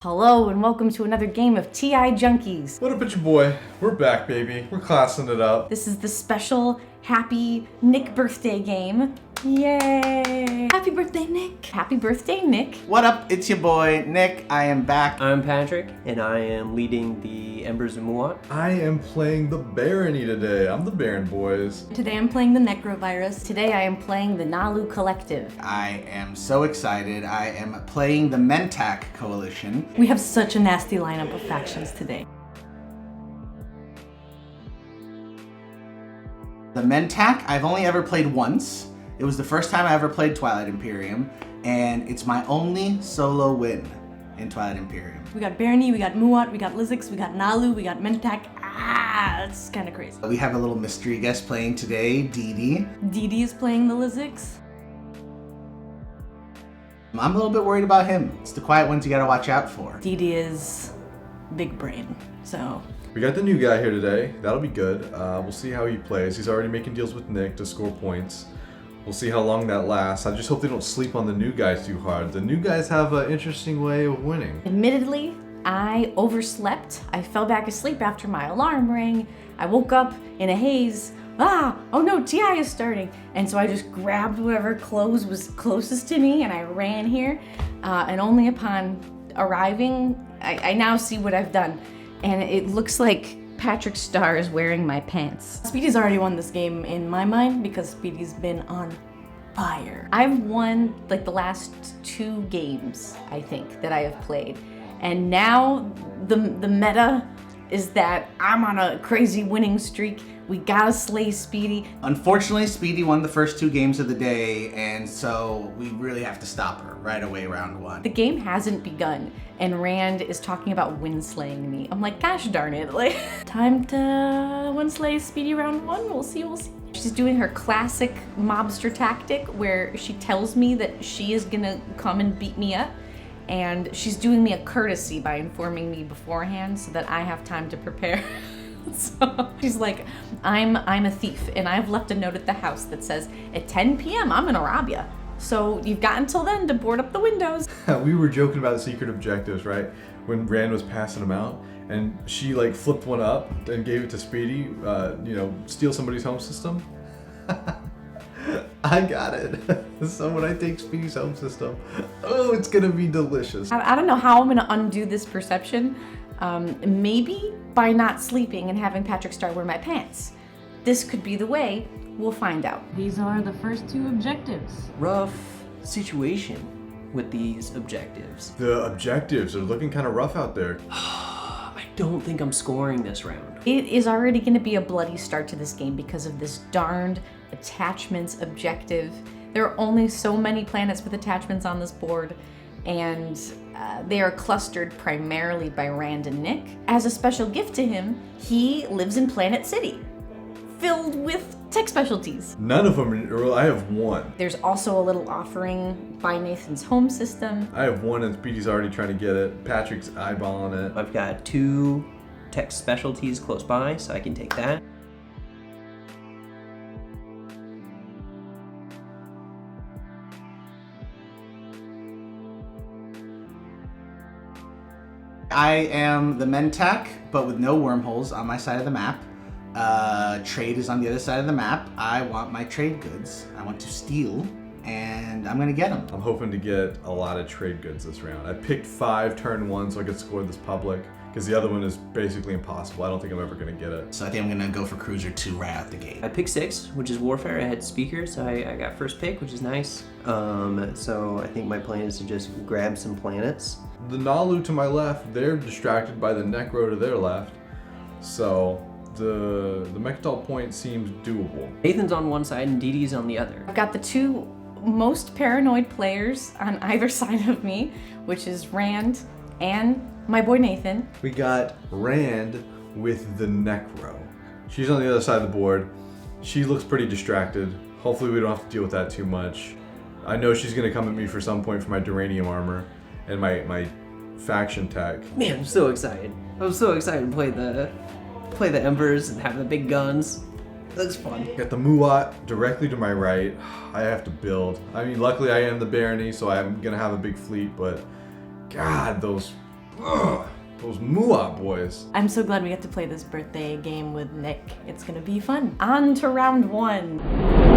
Hello and welcome to another game of TI Junkies. What up, it's your boy? We're back, baby. We're classing it up. This is the special happy Nick birthday game. Yay! Happy birthday, Nick! Happy birthday, Nick! What up? It's your boy, Nick. I am back. I'm Patrick, and I am leading the Embers of Muaat. I am playing the Barony today. I'm the Baron boys. Today I'm playing the Nekro virus. Today I am playing the Naalu collective. I am so excited. I am playing the Mentak coalition. We have such a nasty lineup of factions today. The Mentak, I've only ever played once. It was the first time I ever played Twilight Imperium, and it's my only solo win in Twilight Imperium. We got Barony, we got Muaat, we got Lizix, we got Naalu, we got Mentak. It's kind of crazy. We have a little mystery guest playing today, Didi. Didi is playing the Lizix. I'm a little bit worried about him. It's the quiet ones you gotta watch out for. Didi is big brain, so... We got the new guy here today. That'll be good. We'll see how he plays. He's already making deals with Nick to score points. We'll see how long that lasts. I just hope they don't sleep on the new guys too hard. The new guys have an interesting way of winning. Admittedly, I overslept. I fell back asleep after my alarm rang. I woke up in a haze. Oh no, TI is starting. And so I just grabbed whatever clothes was closest to me and I ran here. And only upon arriving, I now see what I've done. And it looks like Patrick Star is wearing my pants. Speedy's already won this game in my mind because Speedy's been on fire. I've won like the last 2 games, I think, that I have played. And now the meta is that I'm on a crazy winning streak. We gotta slay Speedy. Unfortunately, Speedy won the first 2 games of the day, and so we really have to stop her right away round 1. The game hasn't begun, and Rand is talking about win-slaying me. I'm like, gosh darn it, like, time to win-slay Speedy round 1, we'll see. She's doing her classic mobster tactic where she tells me that she is gonna come and beat me up, and she's doing me a courtesy by informing me beforehand so that I have time to prepare. So she's like, I'm a thief, and I've left a note at the house that says, at 10 p.m. I'm gonna rob you. So you've got until then to board up the windows. We were joking about secret objectives, right? When Rand was passing them out, and she like flipped one up and gave it to Speedy, steal somebody's home system. I got it. So when I take Speedy's home system, oh, it's gonna be delicious. I don't know how I'm gonna undo this perception. Maybe by not sleeping and having Patrick Star wear my pants. This could be the way. We'll find out. These are the first 2 objectives. Rough situation with these objectives. The objectives are looking kind of rough out there. I don't think I'm scoring this round. It is already gonna be a bloody start to this game because of this darned attachments objective. There are only so many planets with attachments on this board, and they are clustered primarily by Rand and Nick. As a special gift to him, he lives in Planet City, filled with tech specialties. None of them, well, I have 1. There's also a little offering by Nathan's home system. I have 1 and Speedy's already trying to get it. Patrick's eyeballing it. I've got 2 tech specialties close by, so I can take that. I am the Mentak, but with no wormholes on my side of the map. Trade is on the other side of the map. I want my trade goods. I want to steal, and I'm gonna get them. I'm hoping to get a lot of trade goods this round. I picked 5 turn 1 so I could score this public, because the other one is basically impossible. I don't think I'm ever gonna get it. So I think I'm gonna go for Cruiser 2 right out the gate. I picked 6, which is Warfare. I had Speaker, so I got first pick, which is nice. So I think my plan is to just grab some planets. The Naalu to my left, they're distracted by the Nekro to their left. So the Mechdal point seems doable. Nathan's on one side and Didi's on the other. I've got the 2 most paranoid players on either side of me, which is Rand and my boy Nathan. We got Rand with the Nekro. She's on the other side of the board. She looks pretty distracted. Hopefully we don't have to deal with that too much. I know she's gonna come at me for some point for my Duranium armor and my faction tech. Man, I'm so excited. I'm so excited to play the Embers and have the big guns. That's fun. Got the Muaat directly to my right. I have to build. I mean, luckily I am the Barony, so I'm gonna have a big fleet, but God, those Ugh, those Muaat boys. I'm so glad we get to play this birthday game with Nick. It's gonna be fun. On to round 1.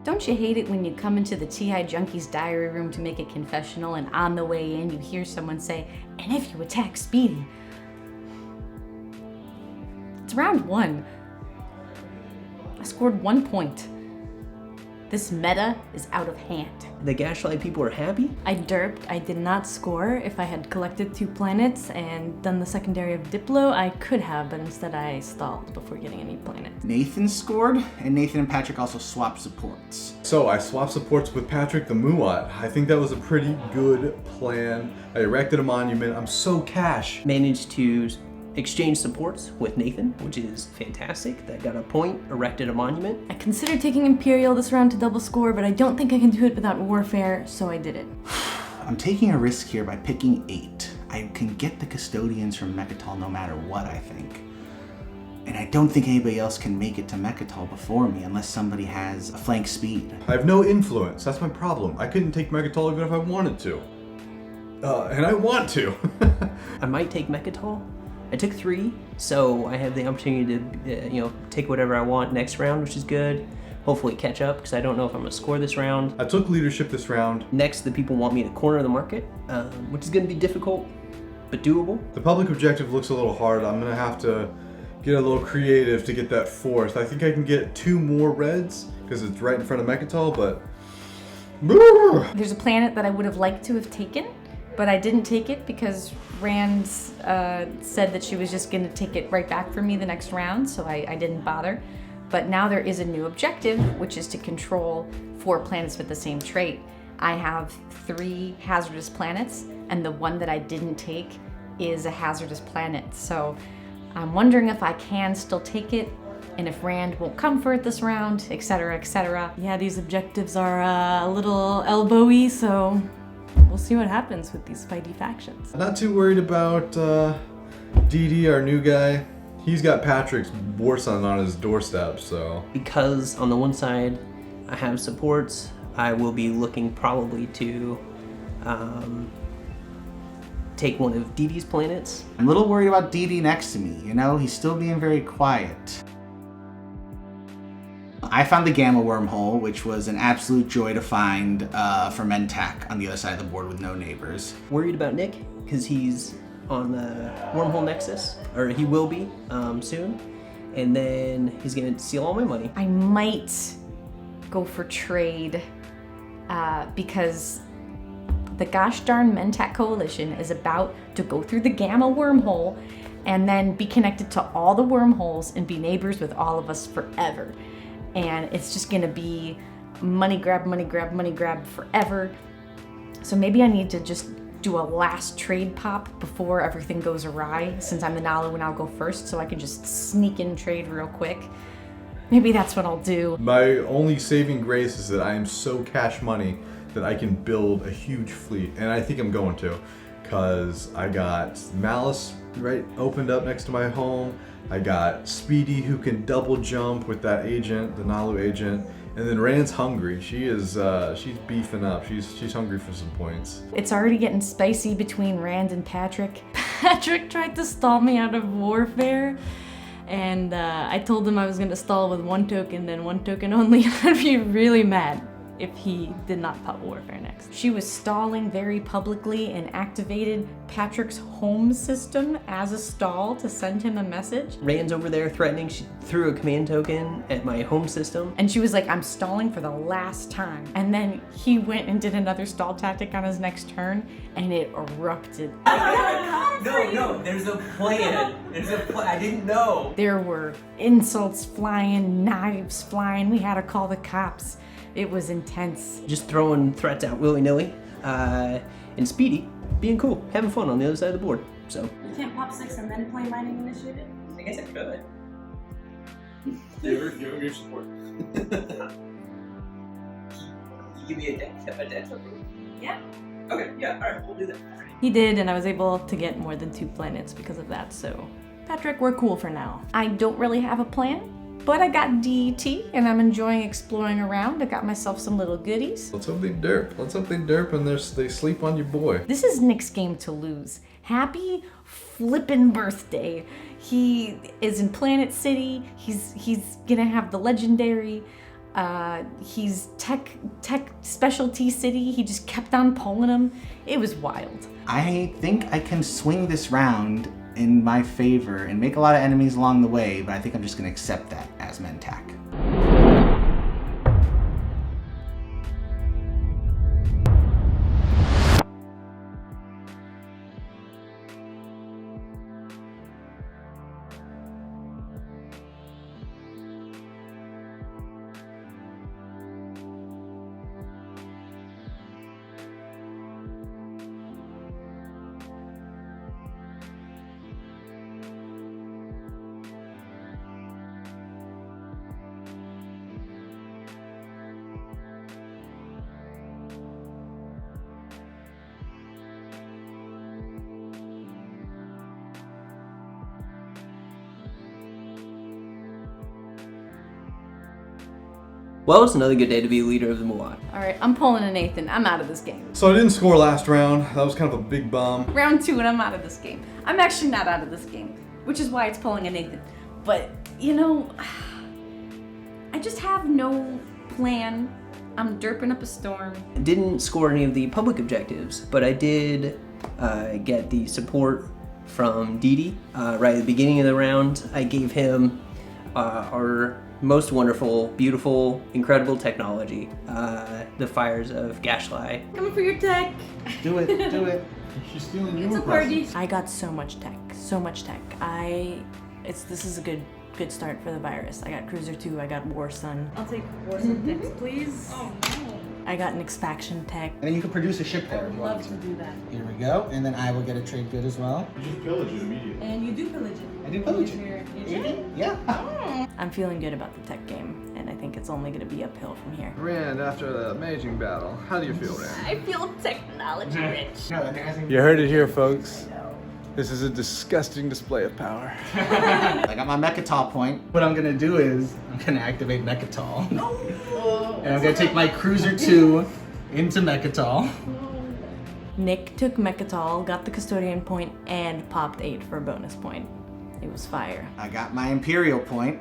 Don't you hate it when you come into the TI Junkies diary room to make a confessional and on the way in you hear someone say, "And if you attack Speedy?" It's round 1. I scored 1 point. This meta is out of hand. The Gaslight people are happy? I derped. I did not score. If I had collected 2 planets and done the secondary of Diplo, I could have, but instead I stalled before getting any planets. Nathan scored, and Nathan and Patrick also swapped supports. So I swapped supports with Patrick the Muaat. I think that was a pretty good plan. I erected a monument. I'm so cash. Managed to exchange supports with Nathan, which is fantastic. That got a point, erected a monument. I considered taking Imperial this round to double score, but I don't think I can do it without Warfare, so I did it. I'm taking a risk here by picking 8. I can get the Custodians from Mechatol no matter what, I think. And I don't think anybody else can make it to Mechatol before me unless somebody has a flank speed. I have no influence. That's my problem. I couldn't take Megatol even if I wanted to. And I want to. I might take Mechatol. I took 3, so I have the opportunity to, take whatever I want next round, which is good. Hopefully catch up, because I don't know if I'm going to score this round. I took leadership this round. Next, the people want me to corner the market, which is going to be difficult, but doable. The public objective looks a little hard. I'm going to have to get a little creative to get that 4th. I think I can get 2 more reds, because it's right in front of Mechatol, but... There's a planet that I would have liked to have taken, but I didn't take it because Rand said that she was just going to take it right back for me the next round, so I didn't bother. But now there is a new objective, which is to control 4 planets with the same trait. I have 3 hazardous planets, and the one that I didn't take is a hazardous planet. So I'm wondering if I can still take it, and if Rand won't come for it this round, etc., etc. Yeah, these objectives are a little elbowy, so we'll see what happens with these fighty factions. Not too worried about Didi, our new guy. He's got Patrick's war son on his doorstep, so... Because on the one side, I have supports, I will be looking probably to take one of Didi's planets. I'm a little worried about Didi next to me, He's still being very quiet. I found the Gamma wormhole, which was an absolute joy to find for Mentak on the other side of the board with no neighbors. Worried about Nick, because he's on the wormhole nexus, or he will be soon, and then he's gonna steal all my money. I might go for trade because the gosh darn Mentak Coalition is about to go through the Gamma wormhole and then be connected to all the wormholes and be neighbors with all of us forever. And it's just gonna be money grab, money grab, money grab forever. So maybe I need to just do a last trade pop before everything goes awry, since I'm the Naalu and I'll go first, so I can just sneak in trade real quick. Maybe that's what I'll do. My only saving grace is that I am so cash money that I can build a huge fleet, and I think I'm going to, because I got Malice right opened up next to my home. I got Speedy, who can double jump with that agent, the Naalu agent, and then Rand's hungry. She's beefing up. She's hungry for some points. It's already getting spicy between Rand and Patrick. Patrick tried to stall me out of Warfare, and I told him I was gonna stall with 1 token, then 1 token only. I'd be really mad if he did not pop warfare next. She was stalling very publicly and activated Patrick's home system as a stall to send him a message. Rand's over there threatening. She threw a command token at my home system. And she was like, I'm stalling for the last time. And then he went and did another stall tactic on his next turn, and it erupted. No, there's a plan. I didn't know. There were insults flying, knives flying. We had to call the cops. It was intense. Just throwing threats out willy-nilly. And Speedy being cool, having fun on the other side of the board. So You can't pop 6 and then play Mining Initiative? I guess I could. Give him your support. You give me a deck token? Yeah. Okay, yeah, alright, we'll do that. He did, and I was able to get more than 2 planets because of that, so Patrick, we're cool for now. I don't really have a plan, but I got DET, and I'm enjoying exploring around. I got myself some little goodies. Let's hope they derp. Let's hope they derp and they sleep on your boy. This is Nick's game to lose. Happy flippin' birthday. He is in Planet City. He's gonna have the legendary. He's tech specialty city. He just kept on pulling him. It was wild. I think I can swing this round in my favor and make a lot of enemies along the way, but I think I'm just gonna accept that as Mentak. Well, it's another good day to be leader of the Muaat. All right, I'm pulling a Nathan. I'm out of this game. So I didn't score last round. That was kind of a big bum. Round 2 and I'm out of this game. I'm actually not out of this game, which is why it's pulling a Nathan. But, you know, I just have no plan. I'm derping up a storm. Didn't score any of the public objectives, but I did get the support from Didi. Right at the beginning of the round, I gave him our most wonderful, beautiful, incredible technology, the fires of Gashlai. Coming for your tech. Do it, do it. She's stealing It's a party. I got so much tech, so much tech. This is a good start for the virus. I got Cruiser 2, I got War Sun, I'll take Warsaw techs, please. Oh no. I got an extraction tech. And then you can produce a ship I there. would if you want love to do that. Here we go, and then I will get a trade good as well. You just pillage it immediately. And you do pillage it. I do pillage it. Did you? Yeah. I'm feeling good about the tech game, and I think it's only gonna be uphill from here. Rand, after the amazing battle, how do you feel, Rand? I feel technology rich. You heard it here, folks. This is a disgusting display of power. I got my Mechatol point. What I'm gonna do is I'm gonna activate Mechatol. And I'm gonna take my Cruiser 2 into Mechatol. Nick took Mechatol, got the Custodian point, and popped 8 for a bonus point. It was fire. I got my Imperial point.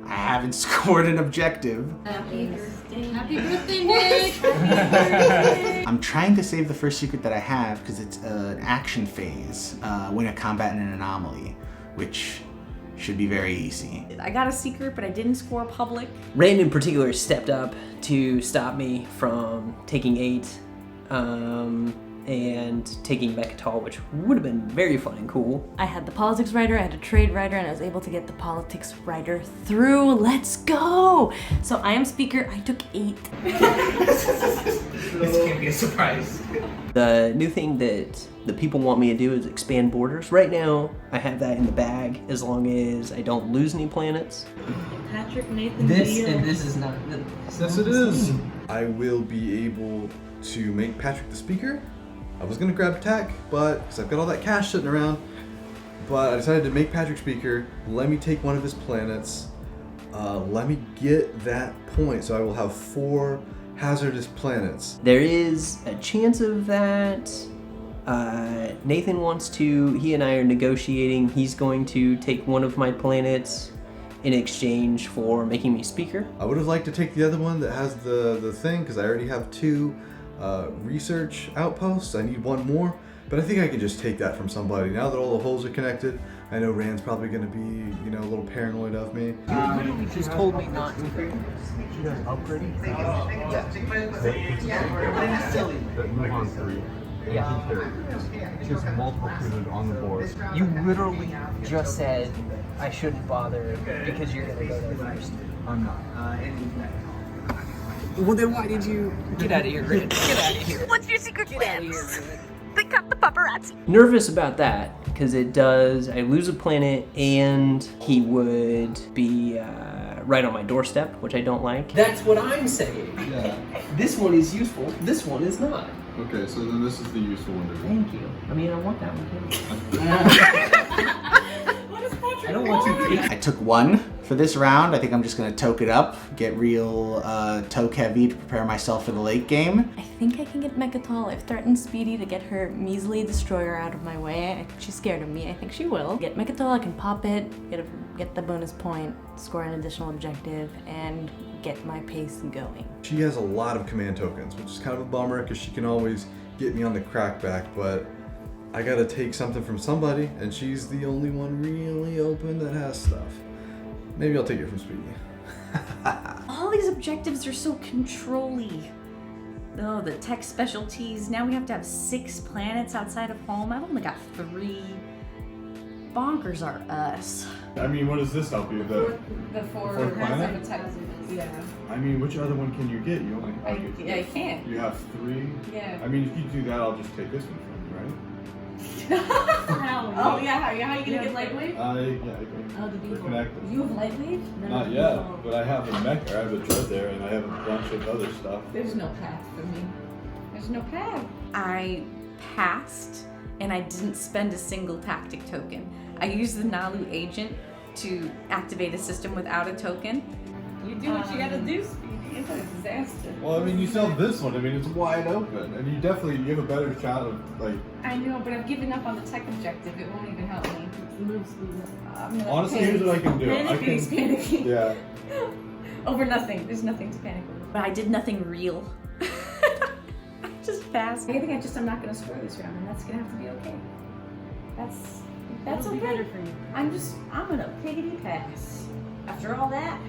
I haven't scored an objective. Happy birthday. Happy birthday, Nick. I'm trying to save the first secret that I have because it's an action phase, win a combat in an anomaly, which should be very easy. I got a secret, but I didn't score public. Rand in particular stepped up to stop me from taking 8 and taking Mechatol, which would have been very fun and cool. I had the politics writer, I had a trade writer, and I was able to get the politics writer through. Let's go! So I am speaker, I took 8. This can't be a surprise. The new thing that the people want me to do is expand borders. Right now, I have that in the bag as long as I don't lose any planets. Patrick, Nathan, This Deal. is not. Yes, it is. I will be able to make Patrick the speaker. I was gonna grab tech, but because I've got all that cash sitting around, but I decided to make Patrick speaker. Let me take one of his planets. Let me get that point, so I will have 4 hazardous planets. There is a chance of that. Nathan wants to. He and I are negotiating. He's going to take one of my planets in exchange for making me speaker. I would have liked to take the other one that has the thing, because I already have 2 research outposts. I need 1 more, but I think I can just take that from somebody. Now that all the holes are connected, I know Rand's probably going to be, you know, a little paranoid of me. You literally just told me not to. She does upgrading? Yeah. That move on 3. Yeah. She has multiple created on the board. You literally just said I shouldn't bother because you're gonna go there first. I'm not. Well, then why did you get out of here, Rick? Get out of here. What's your secret Get out of plans? here. Pick up the paparazzi. Nervous about that because it does. I lose a planet, and he would be right on my doorstep, which I don't like. That's what I'm saying. Yeah. This one is useful. This one is not. Okay, so then this is the useful one to do. Thank you. I mean, I want that one too. I don't want you to take. I took 1 for this round. I think I'm just gonna toke it up, get real toke heavy to prepare myself for the late game. I think I can get Mechatol. I've threatened Speedy to get her measly destroyer out of my way. I think she's scared of me. I think she will. Get Mechatol, I can pop it, get the bonus point, score an additional objective, and get my pace going. She has a lot of command tokens, which is kind of a bummer because she can always get me on the crackback, but I gotta take something from somebody, and she's the only one really open that has stuff. Maybe I'll take it from Speedy. All these objectives are so controlly. Oh, the tech specialties. Now we have to have 6 planets outside of home. I've only got 3. Bonkers are us. I mean, what does this help you? The fourth four planet? Yeah. I mean, which other one can you get? You only I can't. You have 3? Yeah. I mean, if you do that, I'll just take this one from you, right? Oh yeah, how are you gonna get lightweight? Yeah, I can. Oh, the They're connected. You have lightweight? Not yet, but I have a mech, I have a dread there, and I have a bunch of other stuff. There's no path for me. There's no path. I passed, and I didn't spend a single tactic token. I used the Naalu agent to activate a system without a token. You do what you gotta do, Speedy. It's a disaster. Well, I mean, you still have this one. I mean, it's wide open, and you have a better shot of like. I know, but I've given up on the tech objective. It won't even help me. I'm gonna Honestly, here's what I can do. Panicking. Yeah. Over nothing. There's nothing to panic over. But I did nothing real. I just passed. I think I'm not gonna score this round, and that's gonna have to be okay. That's okay. better for you. I'm gonna piggity pass. After all that,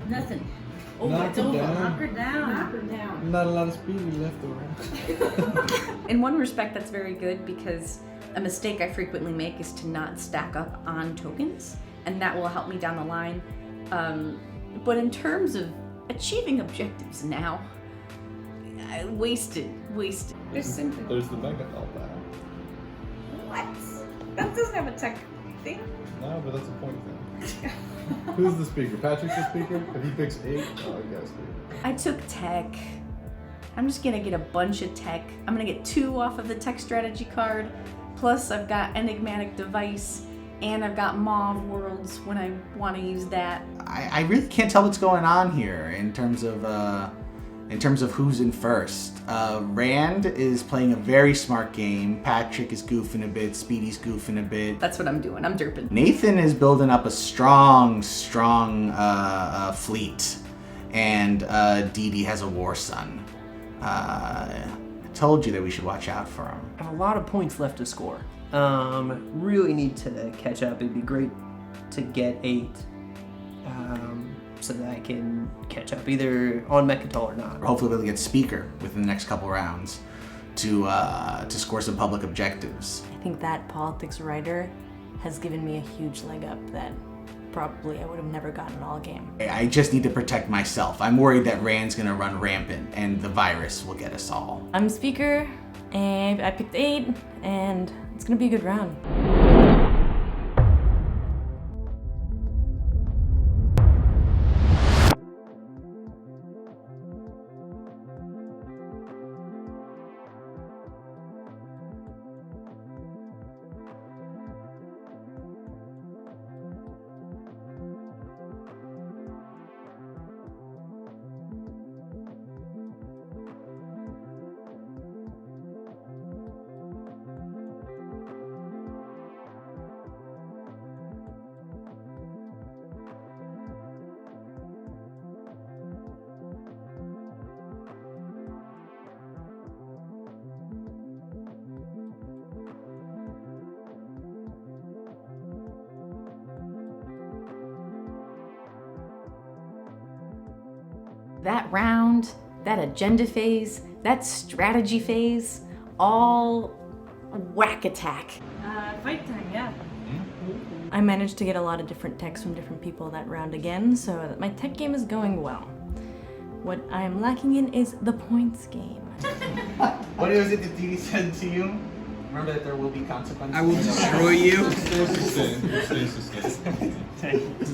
nothing. Oh, Knock it's her over. down. Knock her down. Knock her down. Not a lot of Speedy left around. In one respect, that's very good because a mistake I frequently make is to not stack up on tokens, and that will help me down the line. But in terms of achieving objectives now, I wasted. There's simply There's the mega belt back. what? That doesn't have a tech thing. No, but that's a point thing. Who's the speaker? Patrick's the speaker? If he picks 8, oh, I guess. I took tech. I'm just gonna get a bunch of tech. I'm gonna get 2 off of the tech strategy card. Plus I've got enigmatic device and I've got Mauve Worlds when I want to use that. I really can't tell what's going on here in terms of who's in first. Rand is playing a very smart game. Patrick is goofing a bit. Speedy's goofing a bit. That's what I'm doing. I'm derping. Nathan is building up a strong fleet, and Didi has a war son. I told you that we should watch out for him. I have a lot of points left to score. Really need to catch up. It'd be great to get 8, so that I can catch up either on Mechatol or not. Hopefully we'll get Speaker within the next couple rounds to score some public objectives. I think that politics writer has given me a huge leg up that probably I would have never gotten all game. I just need to protect myself. I'm worried that Rand's gonna run rampant and the virus will get us all. I'm speaker, and I picked 8, and it's gonna be a good round. That round, that agenda phase, that strategy phase, all whack attack. Fight time, yeah. I managed to get a lot of different techs from different people that round again, so my tech game is going well. What I am lacking in is the points game. What is it that Didi said to you? Remember that there will be consequences. I will destroy you.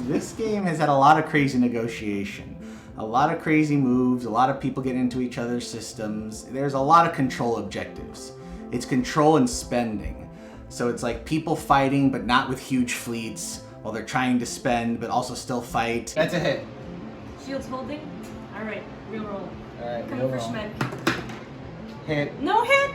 This game has had a lot of crazy negotiation, a lot of crazy moves, a lot of people get into each other's systems. There's a lot of control objectives. It's control and spending. So it's like people fighting but not with huge fleets while they're trying to spend but also still fight. That's a hit. Shields holding. All right, real roll. Alright, Coming for Schmed. Hit. No hit.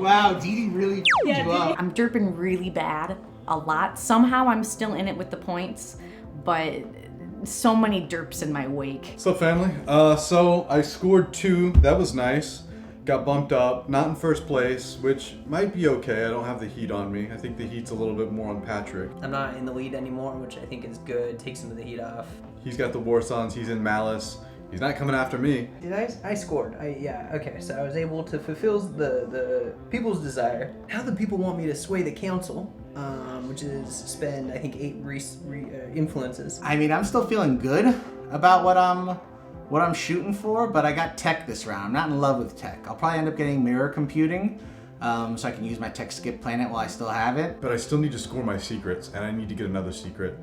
Wow, Didi really Yeah, you up. I'm derping really bad, a lot. Somehow I'm still in it with the points, but so many derps in my wake. What's up, family? So I scored 2. That was nice. Got bumped up. Not in first place, which might be okay. I don't have the heat on me. I think the heat's a little bit more on Patrick. I'm not in the lead anymore, which I think is good. Takes some of the heat off. He's got the War Sons. He's in Malice. He's not coming after me. Did I scored. Yeah, okay, so I was able to fulfill the people's desire. How the people want me to sway the council, which is spend, I think, 8 influences. I mean, I'm still feeling good about what I'm shooting for, but I got tech this round. I'm not in love with tech. I'll probably end up getting mirror computing, so I can use my tech skip planet while I still have it. But I still need to score my secrets, and I need to get another secret.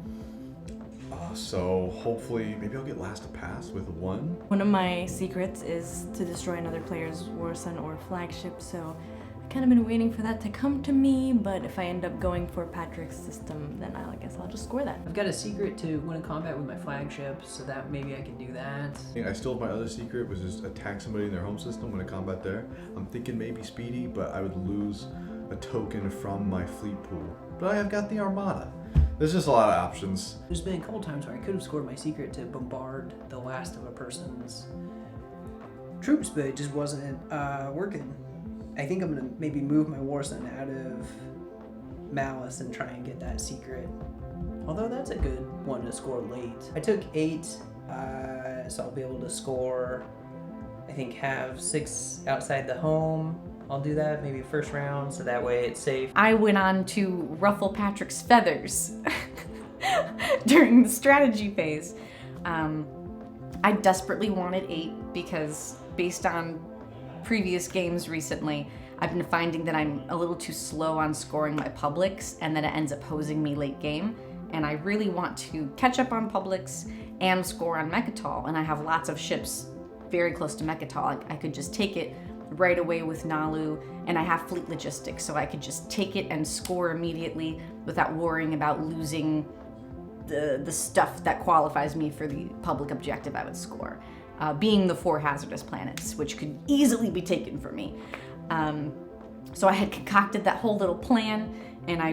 So hopefully, maybe I'll get last to pass with 1. One of my secrets is to destroy another player's war sun or flagship, so I've kind of been waiting for that to come to me, but if I end up going for Patrick's system, then I guess I'll just score that. I've got a secret to win a combat with my flagship, so that maybe I can do that. I still have my other secret, was just attack somebody in their home system, win a combat there. I'm thinking maybe Speedy, but I would lose a token from my fleet pool. But I have got the Armada. There's just a lot of options. There's been a couple times where I could have scored my secret to bombard the last of a person's troops, but it just wasn't working. I think I'm gonna maybe move my war sun out of Malice and try and get that secret. Although that's a good one to score late. I took 8, so I'll be able to score, I think, have 6 outside the home. I'll do that maybe first round, so that way it's safe. I went on to ruffle Patrick's feathers during the strategy phase. I desperately wanted 8 because based on previous games recently, I've been finding that I'm a little too slow on scoring my publics and that it ends up hosing me late game. And I really want to catch up on publics and score on Mechatol, and I have lots of ships very close to Mechatol. I could just take it right away with Naalu, and I have fleet logistics, so I could just take it and score immediately without worrying about losing the stuff that qualifies me for the public objective I would score, being the 4 hazardous planets, which could easily be taken from me. So I had concocted that whole little plan, and I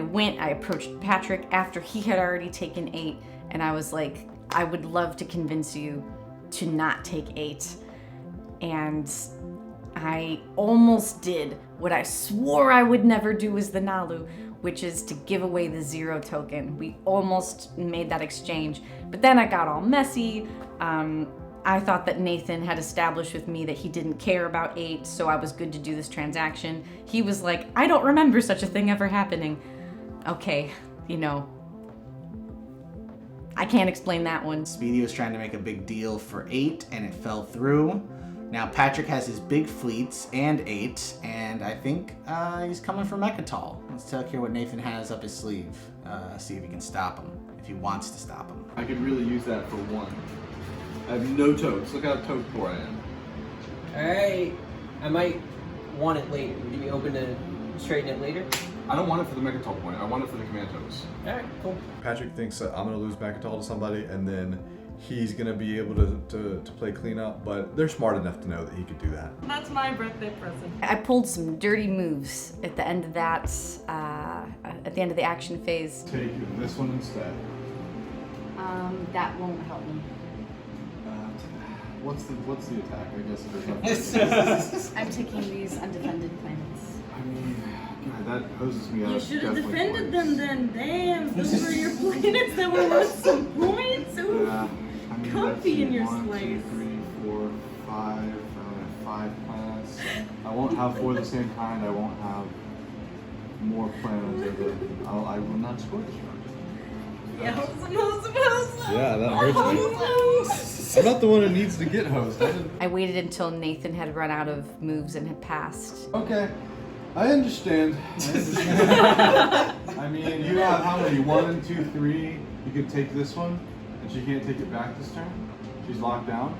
approached Patrick after he had already taken 8, and I was like, I would love to convince you to not take 8. And I almost did what I swore I would never do as the Naalu, which is to give away the 0 token. We almost made that exchange, but then I got all messy. I thought that Nathan had established with me that he didn't care about 8, so I was good to do this transaction. He was like, I don't remember such a thing ever happening. Okay, I can't explain that one. Speedy was trying to make a big deal for 8, and it fell through. Now Patrick has his big fleets and 8, and I think he's coming for Mechatol. Let's check here what Nathan has up his sleeve. See if he can stop him, if he wants to stop him. I could really use that for 1. I have no totes. Look how tote poor I am. Alright, I might want it later. Would you be open to trading it later? I don't want it for the Mechatol point. I want it for the command totes. Alright, cool. Patrick thinks that I'm going to lose Mechatol to somebody, and then he's going to be able to play cleanup, but they're smart enough to know that he could do that. That's my birthday present. I pulled some dirty moves at the end of that, at the end of the action phase. Take this one instead. That won't help me. What's the attack? I guess there's nothing. I'm taking these undefended planets. I mean, God, that hoses me out. You should have definitely defended points. them then. Damn, those were your planets that were worth some points. Ooh. Yeah. I mean, Comfy in your 1, 2, slice. 3, 4, 5. I only have 5 planets. I won't have 4 of the same kind. I won't have more planets. I will not score this round. Yeah, hose them. Yeah, that hurts me. I'm not the one who needs to get hosed. I waited until Nathan had run out of moves and had passed. Okay, I understand. I mean, you have how many? 1, 2, 3. You could take this one, and she can't take it back this turn. She's locked down.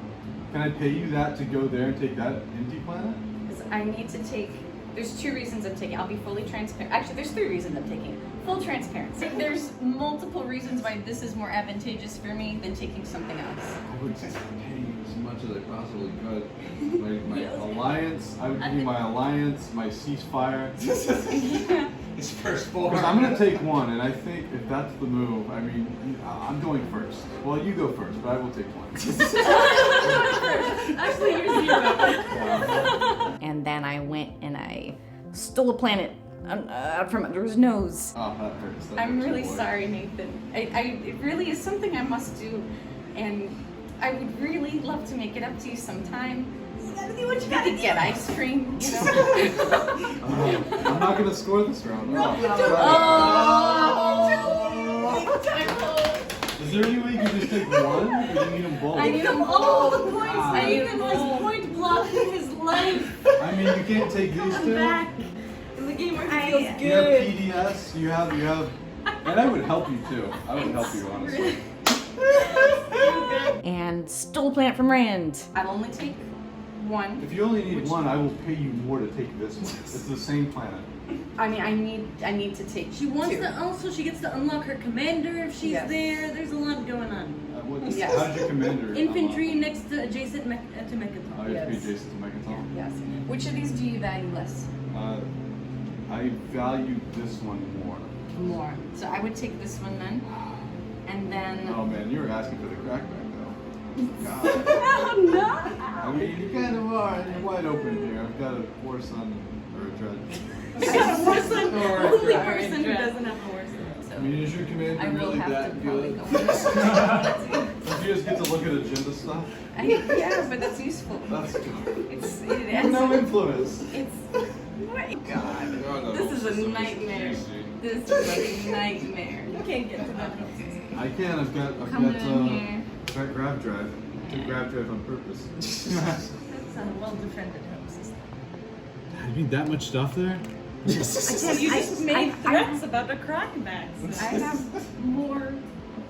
Can I pay you that to go there and take that empty planet? Because I need to take. There's 2 reasons I'm taking. I'll be fully transparent. Actually, there's 3 reasons I'm taking. Full transparency. There's multiple reasons why this is more advantageous for me than taking something else. I would pay you as much as I possibly could. My alliance, I would give you my alliance, my ceasefire. His first 4. Because I'm going to take 1, and I think if that's the move, I mean, I'm going first. Well, you go first, but I will take 1. Actually, you're 0. And then I went and I stole a planet out from under his nose. Oh, that hurts. That I'm hurts, really boy. sorry, Nathan. It really is something I must do, and I would really love to make it up to you sometime. You gotta do what you gotta get ice cream, you know. I'm not going to score this round. Is there any way you can just take 1? Or do you need them both? I need them All both. the points. I need Nathan them has both. point blocked in his life. I mean, you can't take these 2. Back in the game where he feels You have good. PDS, you have, and I would help you too. I would help you, honestly. And stole a planet from Rand. I'll only take 1. If you only need 1, I will pay you more to take this one. It's the same planet. I mean, I need to take. She wants 2. to also, she gets to unlock her commander if she's Yes. there. There's a lot going on. Yes. How's your commander? Infantry next to adjacent to Oh, Mechatol. you have to be Yes. adjacent to Mechatol? Yes. Which of these do you value less? I value this one more. More. So I would take this one then. And then. Oh man, you were asking for the crackback though. God. Oh no! I mean, you kind of are. You're wide open here. I've got a horse on, or a dredge. Only person who doesn't have a horse. I mean, is your commander I will really have that to probably good? go with Don't you just get to look at agenda stuff? Yeah, but that's useful. That's good. It With no influence. It's. My God. No, This is a so nightmare. juicy. This is a nightmare. You can't get to that. I can. I've got Come in here. grab drive. I took grab drive on purpose. That's a well-defended house. You need that much stuff there? You just made threats about the crackbacks. I have more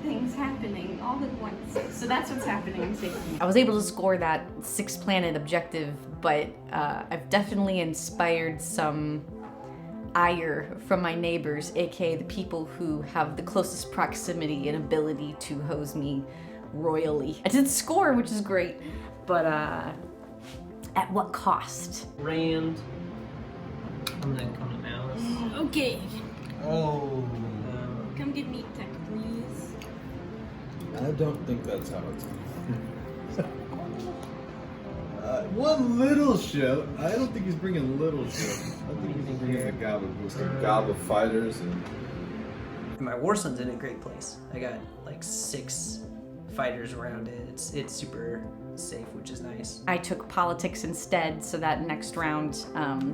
things happening all at once. So that's what's happening. I'm taking. I was able to score that 6-planet objective, but I've definitely inspired some ire from my neighbors, aka the people who have the closest proximity and ability to hose me royally. I did score, which is great, but at what cost? Rand. I'm gonna come to Malice. Okay, Oh. come get me tech, please. I don't think that's how it's one little ship. I don't think he's bringing little ship. I think he's bringing a gob of fighters and. My war son's in a great place. I got like 6 fighters around it. It's super safe, which is nice. I took politics instead, so that next round,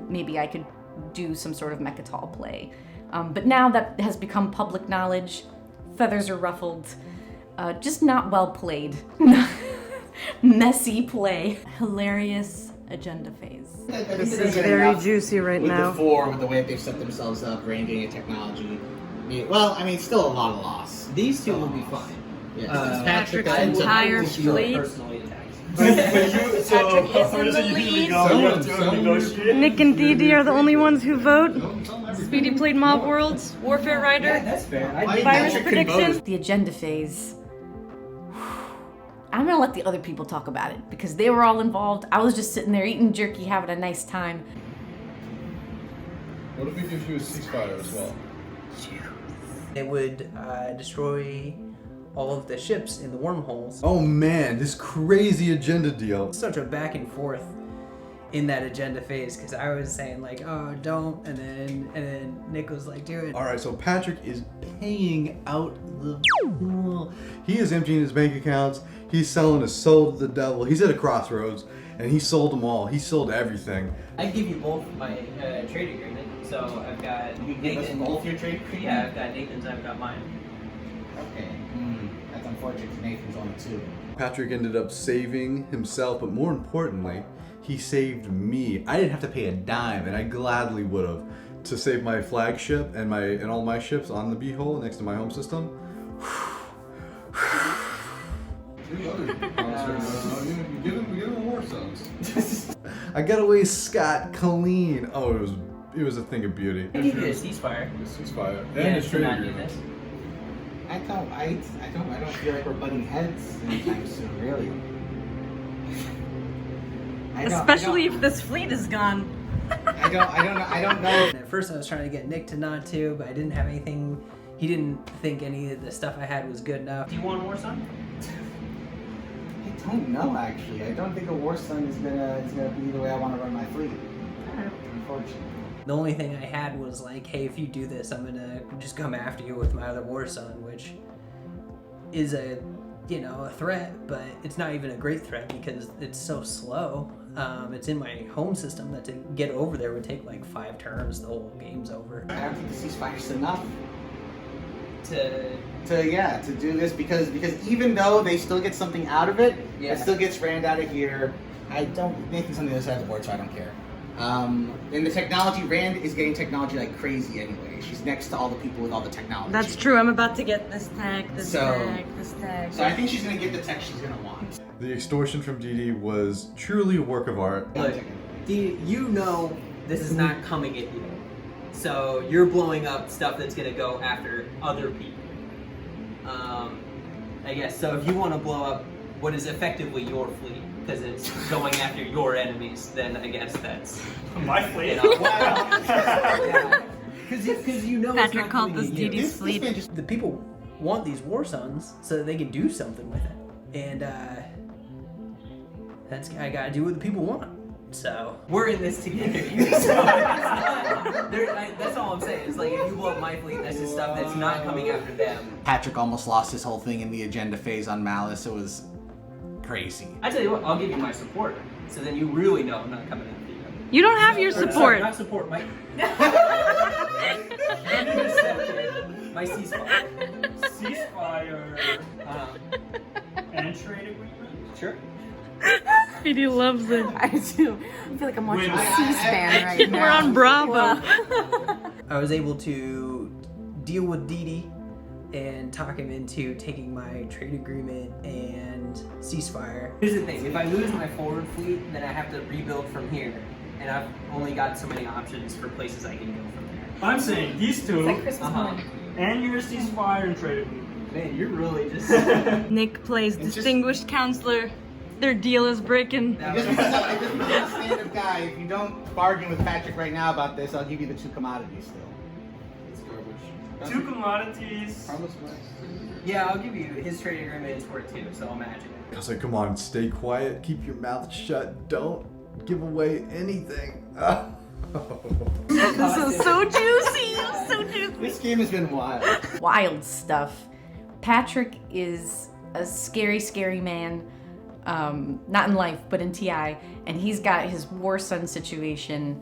maybe I could do some sort of Mechatol play. But now that has become public knowledge, feathers are ruffled, just not well played. Messy play. Hilarious agenda phase. This is very juicy right with now. the 4, with the way they've set themselves up, Rain getting a technology. Well, I mean, still a lot of loss. These 2 will be fine. Yeah, Patrick's ends up- entire Feel fleet. personally attacked. Patrick is in the lead. Nick and Didi are the only ones who vote. Speedy played Mob Worlds, Warfare Rider, That's fair. Why Virus Patrick can vote Prediction. The agenda phase. I'm gonna let the other people talk about it because they were all involved. I was just sitting there eating jerky, having a nice time. What if we give you a ceasefire as well? It would destroy all of the ships in the wormholes. Oh man, this crazy agenda deal. Such a back and forth. in that agenda phase because I was saying like, oh, don't, and then Nick was like, do it. All right, so Patrick is paying out the. He is emptying his bank accounts. He's selling his soul to the devil. He's at a crossroads, and he sold them all. He sold everything. I give you both my trade agreement. So I've got You give us both your trade agreement? Yeah, I've got Nathan's. I've got mine. Okay. That's unfortunate because Nathan's only 2. Patrick ended up saving himself, but more importantly, he saved me. I didn't have to pay a dime, and I gladly would have to save my flagship and all my ships on the beehole next to my home system. Give him war songs. I got away scot clean. Oh, it was a thing of beauty. I give you a ceasefire. Ceasefire. Yeah, And a to trade not do agreement. this. I don't feel like we're butting heads anytime soon, really. Especially if this fleet is gone. I don't know. And at first I was trying to get Nick to nod too, but I didn't have anything. He didn't think any of the stuff I had was good enough. Do you want a war son? I don't know actually. I don't think a war sun is gonna be the way I want to run my fleet. Unfortunately. The only thing I had was like, hey, if you do this, I'm gonna just come after you with my other war son, which is a threat, but it's not even a great threat because it's so slow. It's in my home system that to get over there would take like 5 turns. The whole game's over. I don't think the ceasefire's enough To to do this because even though they still get something out of it, Yeah. it still gets rammed out of here. Nathan's on the other side of the board, so I don't care. And the technology, Rand is getting technology like crazy anyway. She's next to all the people with all the technology. That's true. I'm about to get this tag, this So- tag, this tag. So I think she's gonna get the tech she's gonna want. The extortion from Didi was truly a work of art. Look, you know this is not coming at you. So you're blowing up stuff that's gonna go after other people. I guess, so if you want to blow up what is effectively your fleet, because it's going after your enemies, then I guess that's... My fleet? Because you know Patrick it's not called coming this at you. Didi's fleet. man just The people want these war sons so that they can do something with it. And I gotta do what the people want. So we're in this together. That's all I'm saying. It's like if you blow up my fleet, that's just stuff that's not coming after them. Patrick almost lost his whole thing in the agenda phase on Malice. It was crazy. I tell you what, I'll give you my support. So then you really know I'm not coming after you. You don't have your Sorry, support. not support, my my ceasefire. Ceasefire and trade agreement? Sure. Speedy loves it. I do. I feel like I'm watching Wait, C-SPAN right now. We're on Bravo. I was able to deal with Didi and talk him into taking my trade agreement and ceasefire. Here's the thing, if I lose my forward fleet, then I have to rebuild from here. And I've only got so many options for places I can go from there. I'm saying these two, Uh-huh. and your ceasefire and trade agreement. Man, you're really just... Nick plays distinguished counselor. Their deal is breaking. Just because I'm a stand-up guy, if you don't bargain with Patrick right now about this, I'll give you the 2 commodities still. It's garbage. 2 commodities. Promise me. Yeah, I'll give you his trade agreement is worth 2, so I'll match it. I was like, come on, stay quiet, keep your mouth shut, don't give away anything. This is so juicy. So juicy. This game has been wild. Wild stuff. Patrick is a scary, scary man. Not in life, but in TI. And he's got his war son situation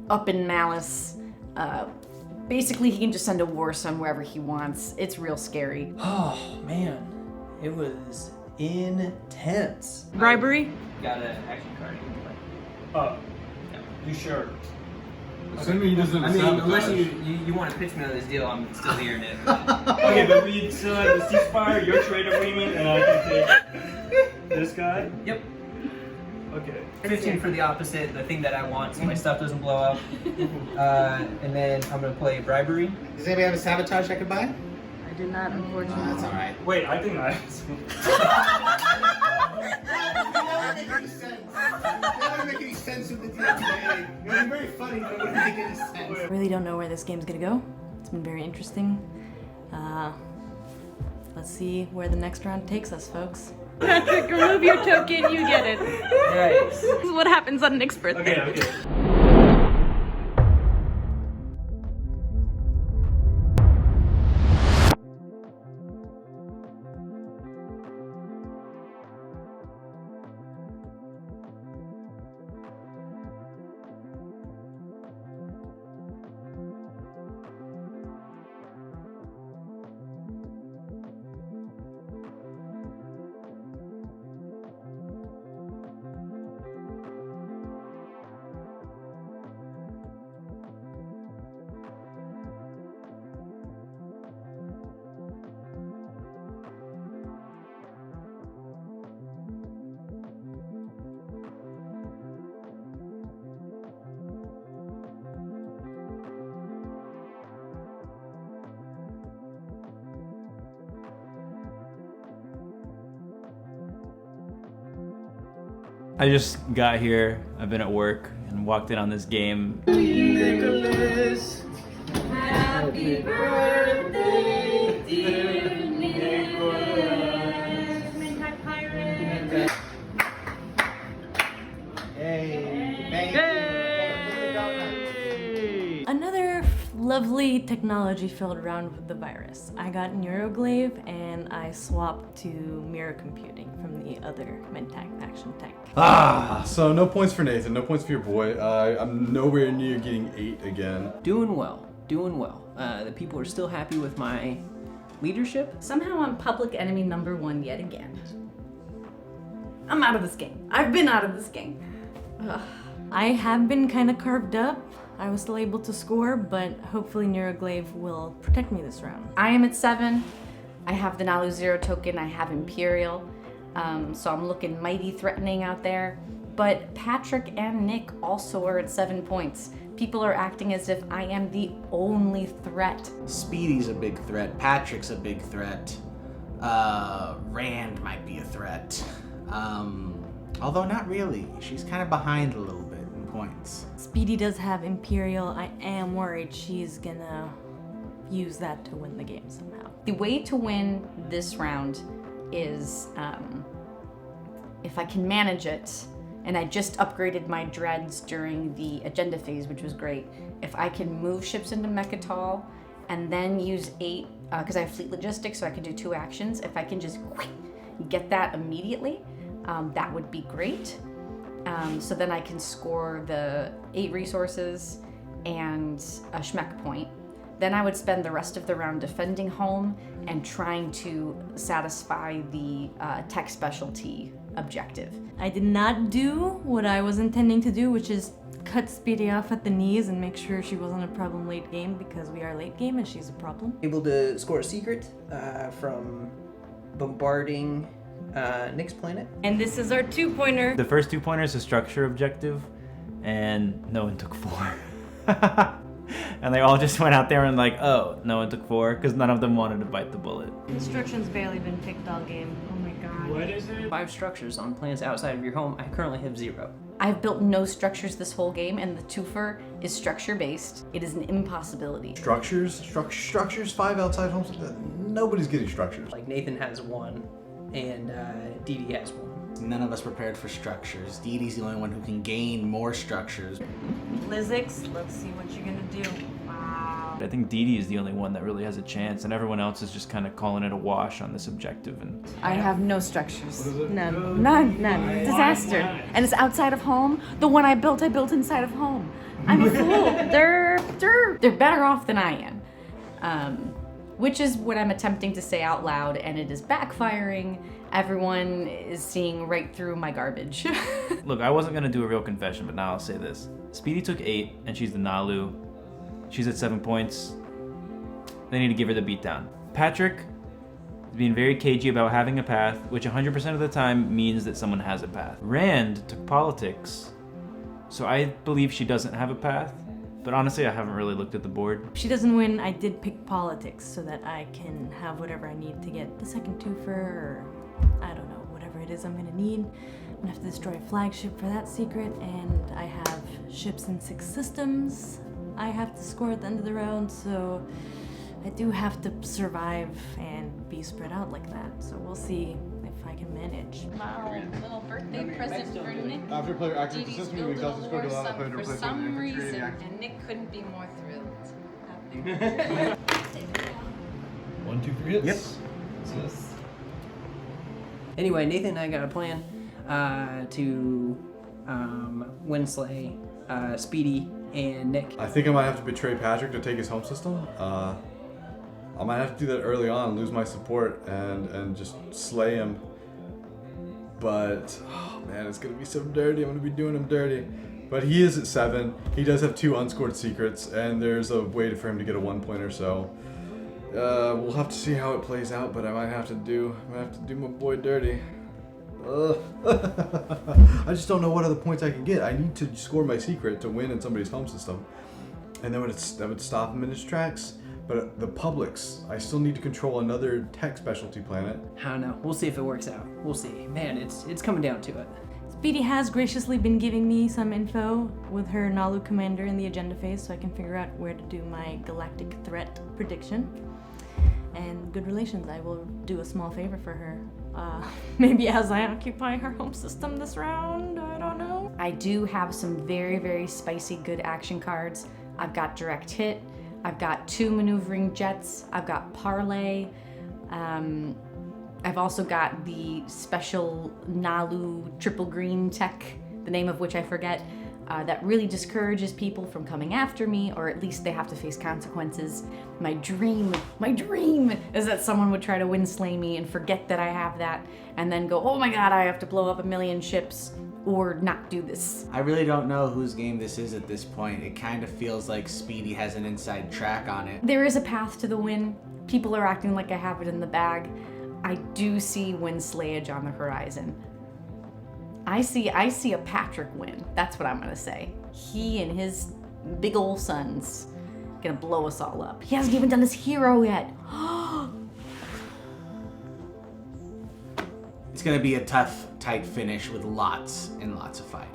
up in Malice. Basically, he can just send a war son wherever he wants. It's real scary. Oh, man. It was intense. Bribery? Got an action card you can play. You sure? Assuming he doesn't I mean, sabotage. unless you want to pitch me on this deal, I'm still here, Nick. Okay, but we still have the ceasefire, your trade agreement, and I can take this guy? Yep. Okay. 15 for the opposite, the thing that I want, so my stuff doesn't blow up. And then I'm gonna play bribery. Does anybody have a sabotage I could buy? I did not, unfortunately. That's alright. Wait, I think I... That wouldn't make any sense. That wouldn't make any sense with the deal today. It would be very funny, but it wouldn't make any sense. I really don't know where this game's gonna go. It's been very interesting. Let's see where the next round takes us, folks. Patrick, remove your token, you get it. Nice. This is what happens on Nick's birthday. Okay. I just got here, I've been at work, and walked in on this game. Happy birthday, dear Nicholas. Mentak pirate. Another lovely technology-filled round with the virus. I got Neuroglaive and I swapped to mirror computing from the other Mentak action tech. So no points for Nathan, no points for your boy. I'm nowhere near getting 8 again. Doing well. The people are still happy with my leadership. Somehow I'm public enemy number 1 yet again. I'm out of this game. I've been out of this game. Ugh. I have been kind of carved up. I was still able to score, but hopefully Neuroglaive will protect me this round. I am at 7. I have the Naalu 0 token. I have Imperial. So I'm looking mighty threatening out there. But Patrick and Nick also are at 7 points. People are acting as if I am the only threat. Speedy's a big threat. Patrick's a big threat. Rand might be a threat. Although not really. She's kind of behind a little bit in points. Speedy does have Imperial. I am worried she's gonna use that to win the game somehow. The way to win this round is if I can manage it, and I just upgraded my dreads during the agenda phase, which was great. If I can move ships into Mechatol and then use 8, because I have fleet logistics, so I can do 2 actions. If I can just get that immediately, that would be great. So then I can score the 8 resources and a Schmeck point. Then I would spend the rest of the round defending home and trying to satisfy the tech specialty objective. I did not do what I was intending to do, which is cut Speedy off at the knees and make sure she wasn't a problem late game, because we are late game and she's a problem. Able to score a secret from bombarding Nick's planet. And this is our 2-pointer. The first 2-pointer is a structure objective, and no one took 4. And they all just went out there and like, oh, no one took 4, because none of them wanted to bite the bullet. Construction's barely been picked all game. Oh my god. What is it? 5 structures on planets outside of your home. I currently have 0. I've built no structures this whole game, and the twofer is structure-based. It is an impossibility. Structures? Structures? 5 outside homes? Nobody's getting structures. Like Nathan has 1, and Didi has 1. None of us prepared for structures. Didi's the only one who can gain more structures. Lizix, let's see what you're gonna do. Wow. I think Didi is the only one that really has a chance, and everyone else is just kind of calling it a wash on this objective. And I have no structures. None. None. Disaster. And it's outside of home. The one I built inside of home. I'm a fool. They're better off than I am. Which is what I'm attempting to say out loud, and it is backfiring. Everyone is seeing right through my garbage. look, I wasn't gonna do a real confession, but now I'll say this. Speedy took 8, and she's the Naalu. She's at 7 points. They need to give her the beatdown. Patrick is being very cagey about having a path, which 100% of the time means that someone has a path. Rand took politics, so I believe she doesn't have a path. But honestly, I haven't really looked at the board. If she doesn't win, I did pick politics so that I can have whatever I need to get the second twofer, or I don't know, whatever it is I'm gonna need. I'm gonna have to destroy a flagship for that secret, and I have ships in 6 systems I have to score at the end of the round, so I do have to survive and be spread out like that. So we'll see if I can manage. Wow, little birthday present for Nick. After player access Didi's system, building we a also scored war a lot of sum player to for replace some one reason, action. and Nick couldn't be more thrilled. 1, 2, 3 hits. Yep. Yes. Anyway, Nathan and I got a plan to Winsley, Speedy, and Nick. I think I might have to betray Patrick to take his home system. I might have to do that early on, lose my support, and just slay him. But, oh man, it's going to be so dirty. I'm going to be doing him dirty. But he is at 7. He does have 2 unscored secrets, and there's a way for him to get a 1 point or so. We'll have to see how it plays out, but I might have to do my boy dirty. I just don't know what other points I can get. I need to score my secret to win in somebody's home system, and then that would stop him in his tracks. But the publics, I still need to control another tech specialty planet. I don't know. We'll see if it works out. We'll see. Man, it's coming down to it. Speedy has graciously been giving me some info with her Naalu commander in the agenda phase, so I can figure out where to do my galactic threat prediction. And good relations, I will do a small favor for her. Maybe as I occupy her home system this round, I don't know. I do have some very, very spicy good action cards. I've got direct hit. I've got 2 maneuvering jets. I've got parlay. I've also got the special Naalu triple green tech, the name of which I forget, that really discourages people from coming after me, or at least they have to face consequences. My dream is that someone would try to winslay me and forget that I have that, and then go, oh my god, I have to blow up 1,000,000 ships, or not do this. I really don't know whose game this is at this point. It kind of feels like Speedy has an inside track on it. There is a path to the win. People are acting like I have it in the bag. I do see winslayage on the horizon. I see a Patrick win. That's what I'm gonna say. He and his big ol' sons gonna blow us all up. He hasn't even done his hero yet. It's gonna be a tough, tight finish with lots and lots of fighting.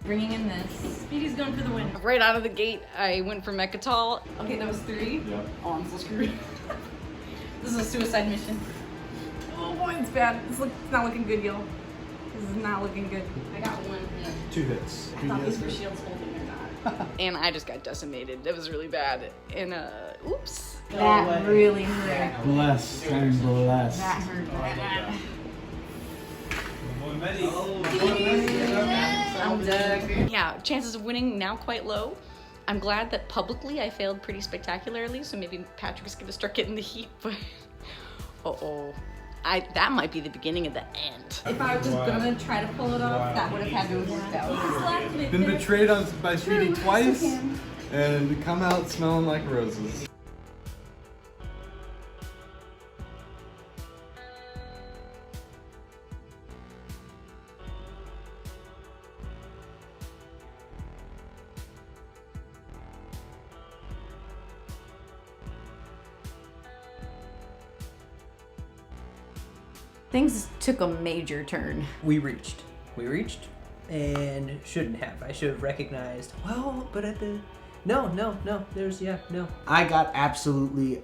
Bringing in this. Speedy's going for the win. Right out of the gate, I went for Mechatol. Okay, that was 3. Yeah. Oh, I'm so screwed. This is a suicide mission. Oh boy, it's bad. It's not looking good, y'all. This is not looking good. I got 1 hit. 2 hits. I thought these were shields holding or not. And I just got decimated. That was really bad. And oops. That really hurt. Bless and bless. That hurt bad. I'm done. Yeah, chances of winning now quite low. I'm glad that publicly I failed pretty spectacularly, so maybe Patrick's gonna start getting the heat, but that might be the beginning of the end. If I was gonna try to pull it off, that would have had to have worked out. Been betrayed by Speedy twice, and come out smelling like roses. Things took a major turn. We reached, and shouldn't have. I should have recognized. Well, but at the no. No. I got absolutely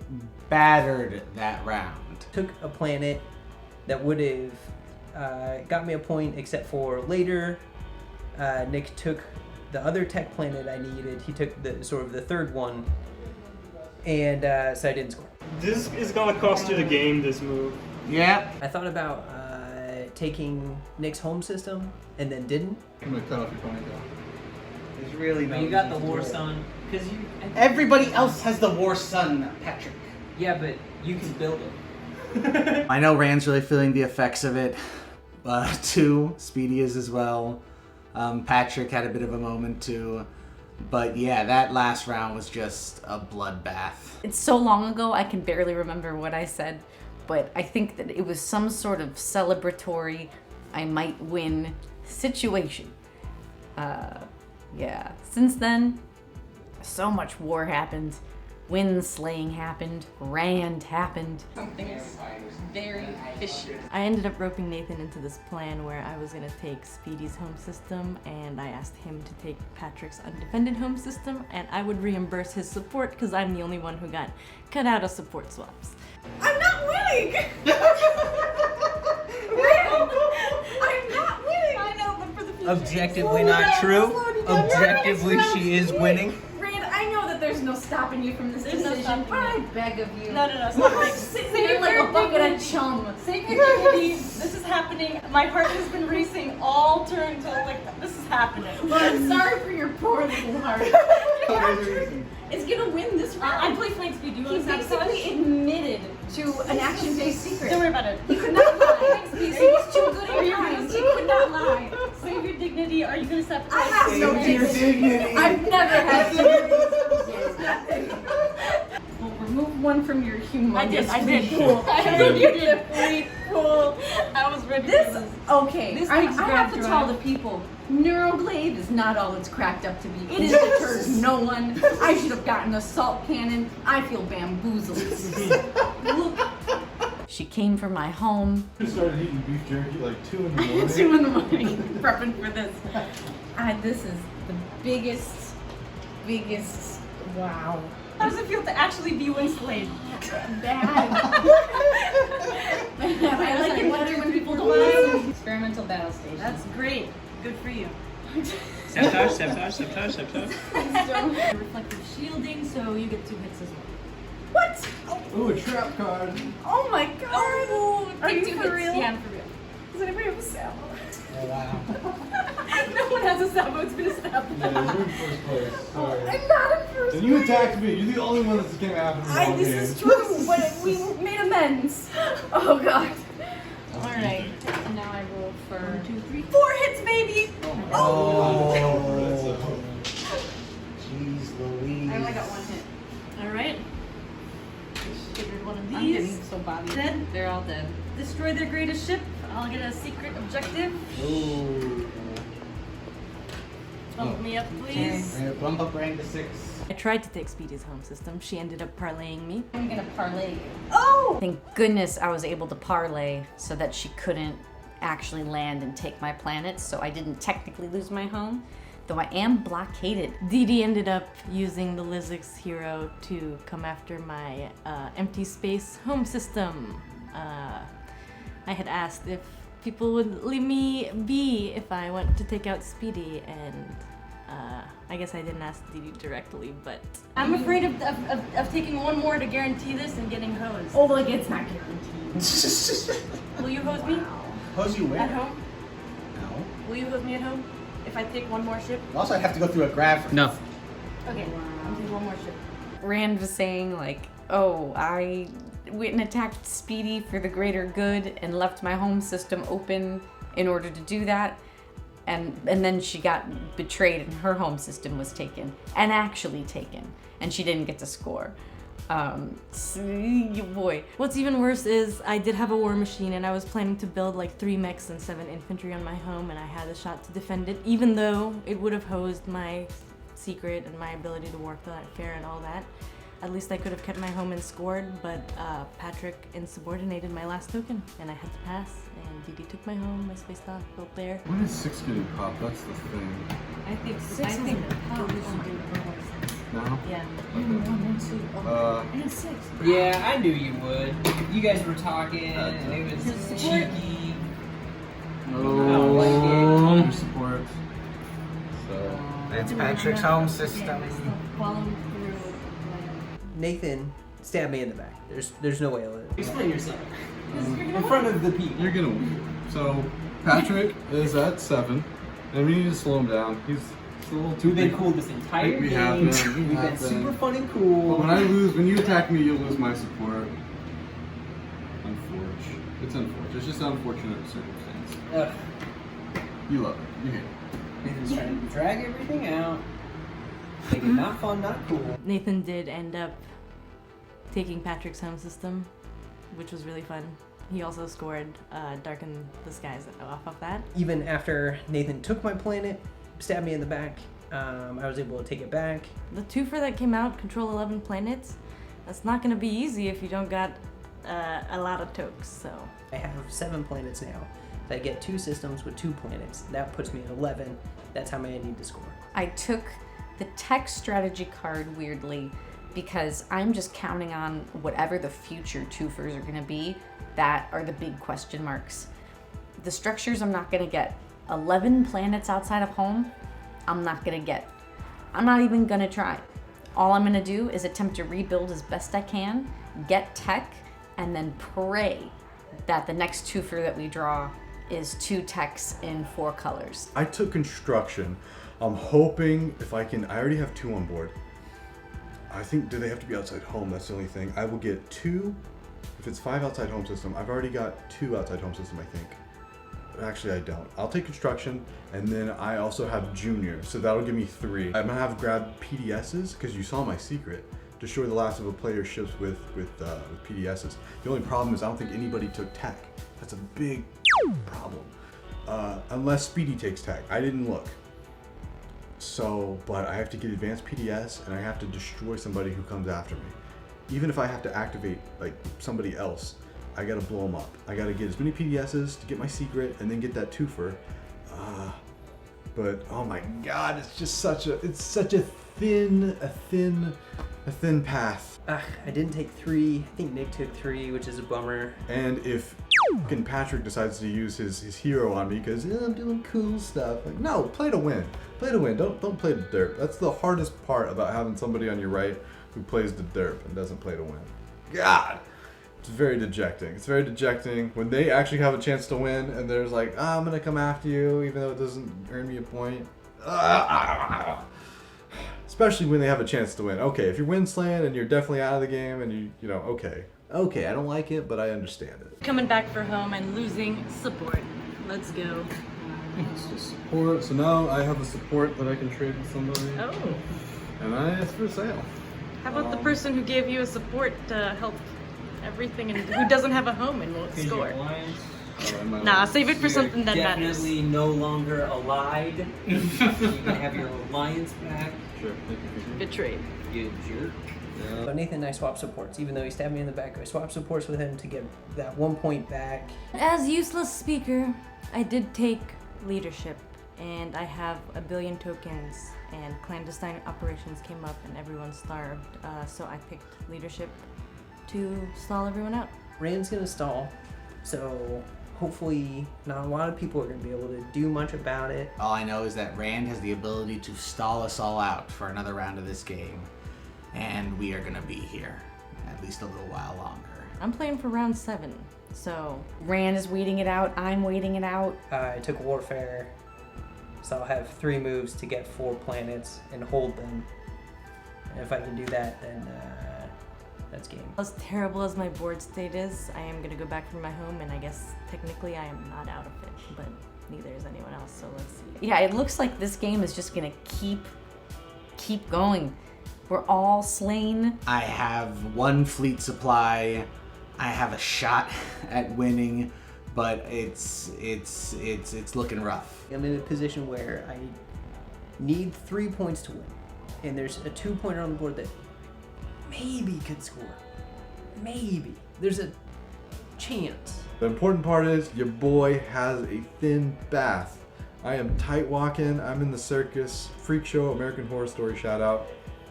battered that round. Took a planet that would have got me a point, except for later. Nick took the other tech planet I needed. He took the third one, and so I didn't score. This is gonna cost you the game, this move. Yeah. I thought about taking Nick's home system, and then didn't. I'm gonna cut off your ponytail. There's really no. You got the reason to War do it. Sun, because you. Everybody else has the War Sun, Patrick. Yeah, but you can build it. I know Rand's really feeling the effects of it, too. Speedy is as well. Patrick had a bit of a moment too. But yeah, that last round was just a bloodbath. It's so long ago, I can barely remember what I said, but I think that it was some sort of celebratory, I might win situation. Yeah. Since then, so much war happened. Wind slaying happened. Rand happened. Something is very fishy. I ended up roping Nathan into this plan where I was gonna take Speedy's home system and I asked him to take Patrick's undefended home system and I would reimburse his support because I'm the only one who got cut out of support swaps. I'm not winning! I'm not winning! I know, but for the future. Objectively not true. Objectively, she is winning. Rand, I know that there's no stopping you from this decision, but I beg of you. No, stop it. Sitting here like a bucket of chum. Save your dignity. This is happening. My heart has been racing all turn to like this is happening. I'm sorry for your poor little heart. It's gonna win this round. I play Flank Speed. Do you He want to sabotage? basically admitted to an action-based secret. Don't worry about it. He could not lie. He's too good at crimes. He could not lie. Save your dignity. Are you going to sabotage? I have no dignity. I've never had dignity. Well, remove one from your humongous I did. pool. You did. Free pool. I was ready for this. Okay, This I thing's have to grabbed tell dry. the people, Neuroglaive is not all it's cracked up to be. It has deterred no one. I should have gotten a salt cannon. I feel bamboozled. Look, She came from my home. We started eating beef jerky like 2 in the morning. 2 in the morning, prepping for this. This is the biggest, wow. How does it feel to actually be Winslayed? Bad. I like it better when people don't lie. Experimental battle station. That's great. Good for you. Sabotage. Reflective shielding, so you get 2 hits as well. What? Ooh, a trap card. Oh my god. Oh, Are you take 2 for hits. real? Yeah, I'm for real. Does anybody have a salvo? Oh, wow. No one has a salvo. It's been established. Yeah, you're in first place. Sorry. I'm not in first And you place. attacked me. You're the only one that's came after me. This is true, but we made amends. Oh god. Alright. And now I roll for 1, 2, 3. 4 hits, baby! Oh. Jeez Louise. I only got 1 hit. Alright. Triggered one of I'm getting these. so bodied. Dead? They're all dead. Destroy their greatest ship. I'll get a secret objective. Ooh. Bump me up, please. We're gonna bump up rank to 6. I tried to take Speedy's home system. She ended up parlaying me. I'm gonna parlay you. Oh! Thank goodness I was able to parlay so that she couldn't actually land and take my planets, so I didn't technically lose my home, though I am blockaded. Didi ended up using the Lizix hero to come after my empty space home system. I had asked if people would leave me be if I went to take out Speedy, and I guess I didn't ask Didi directly, but I'm afraid of taking one more to guarantee this and getting hosed. Oh, like it's not guaranteed. Will you hose me How's you win? at home? No. Will you hose me at home if I take one more ship? Also, I have to go through a grab for No. Okay, I'll take one more ship. Rand was saying like, oh, I went and attacked Speedy for the greater good and left my home system open in order to do that. And then she got betrayed and her home system was taken, and actually taken, and she didn't get to score. Boy. what's even worse is I did have a war machine and I was planning to build like 3 mechs and 7 infantry on my home, and I had a shot to defend it, even though it would have hosed my secret and my ability to work that fair and all that. At least I could have kept my home and scored, but Patrick insubordinated my last token and I had to pass, and Didi took my home, my space dock built there. When is 6 getting popped? That's the thing. I think No? Yeah. Yeah, I knew you would. You guys were talking, and it was cheeky. No. Support. So. It's Patrick's home system. Nathan stabbed me in the back. There's no way I'll explain yourself in front of the people. You're gonna win. So, Patrick is at 7, and we need to slow him down. He's a little too We've been big. cool this entire We game. have been. We We've have been been. super fun and cool. When you attack me, you'll lose my support. Unfortunate. It's unfortunate. It's just an unfortunate circumstance. You love it. You hate it. Nathan's trying to drag everything out. Make it not fun, not cool. Nathan did end up taking Patrick's home system, which was really fun. He also scored Darken the Skies off of that. Even after Nathan took my planet, stabbed me in the back, I was able to take it back. The twofer that came out, Control 11 Planets, that's not going to be easy if you don't got a lot of tokes, so. I have 7 planets now. So I get 2 systems with 2 planets. That puts me at 11. That's how many I need to score. I took the tech strategy card weirdly because I'm just counting on whatever the future twofers are gonna be. That are the big question marks. The structures I'm not gonna get. 11 planets outside of home, I'm not gonna get. I'm not even gonna try. All I'm gonna do is attempt to rebuild as best I can, get tech, and then pray that the next twofer that we draw is 2 techs in 4 colors. I took construction. I'm hoping if I can, I already have 2 on board. I think, do they have to be outside home? That's the only thing. I will get 2. If it's 5 outside home system, I've already got 2 outside home system, I think. Actually, I don't. I'll take construction, and then I also have junior, so that'll give me 3. I'm gonna have grab PDSs, because you saw my secret. Destroy the last of a player's ships with PDSs. The only problem is I don't think anybody took tech. That's a big problem. Unless Speedy takes tech. I didn't look. So, but I have to get advanced PDS, and I have to destroy somebody who comes after me. Even if I have to activate like somebody else, I gotta blow them up. I gotta get as many PDSs to get my secret, and then get that twofer. But oh my God, it's just such a thin path. I didn't take 3. I think Nick took 3, which is a bummer. And if fucking Patrick decides to use his hero on me because I'm doing cool stuff, like no, play to win. Play to win. Don't play the derp. That's the hardest part about having somebody on your right who plays the derp and doesn't play to win. God, it's very dejecting. It's very dejecting when they actually have a chance to win and there's like, I'm gonna come after you even though it doesn't earn me a point. Especially when they have a chance to win. Okay, if you're win slaying and you're definitely out of the game and you know, okay, I don't like it, but I understand it. Coming back for home and losing support. Let's go. So support. So now I have a support that I can trade with somebody. Oh. And it's for sale. How about the person who gave you a support to help everything and who doesn't have a home and won't score? Nah, save it for something that matters. Definitely no longer allied. You can have your alliance back. Sure. Thank you. Betrayed. You jerk. Yeah. So Nathan and I swapped supports. Even though he stabbed me in the back, I swapped supports with him to get that 1 point back. As useless speaker, I did take leadership, and I have 1 billion tokens, and clandestine operations came up and everyone starved, so I picked leadership to stall everyone out. Rand's gonna stall, so hopefully not a lot of people are gonna be able to do much about it. All I know is that Rand has the ability to stall us all out for another round of this game. And we are gonna be here at least a little while longer. I'm playing for round 7, so Rand is waiting it out, I'm waiting it out. I took warfare, so I'll have 3 moves to get 4 planets and hold them. And if I can do that, then that's game. as terrible as my board state is, I am gonna go back for my home, and I guess technically I am not out of it, but neither is anyone else, so let's see. Yeah, it looks like this game is just gonna keep going. We're all slain. I have 1 fleet supply. I have a shot at winning, but it's looking rough. I'm in a position where I need 3 points to win. And there's a 2-pointer on the board that maybe could score. Maybe. There's a chance. The important part is your boy has a thin bath. I am tight walking. I'm in the circus. Freak show, American Horror Story shout out.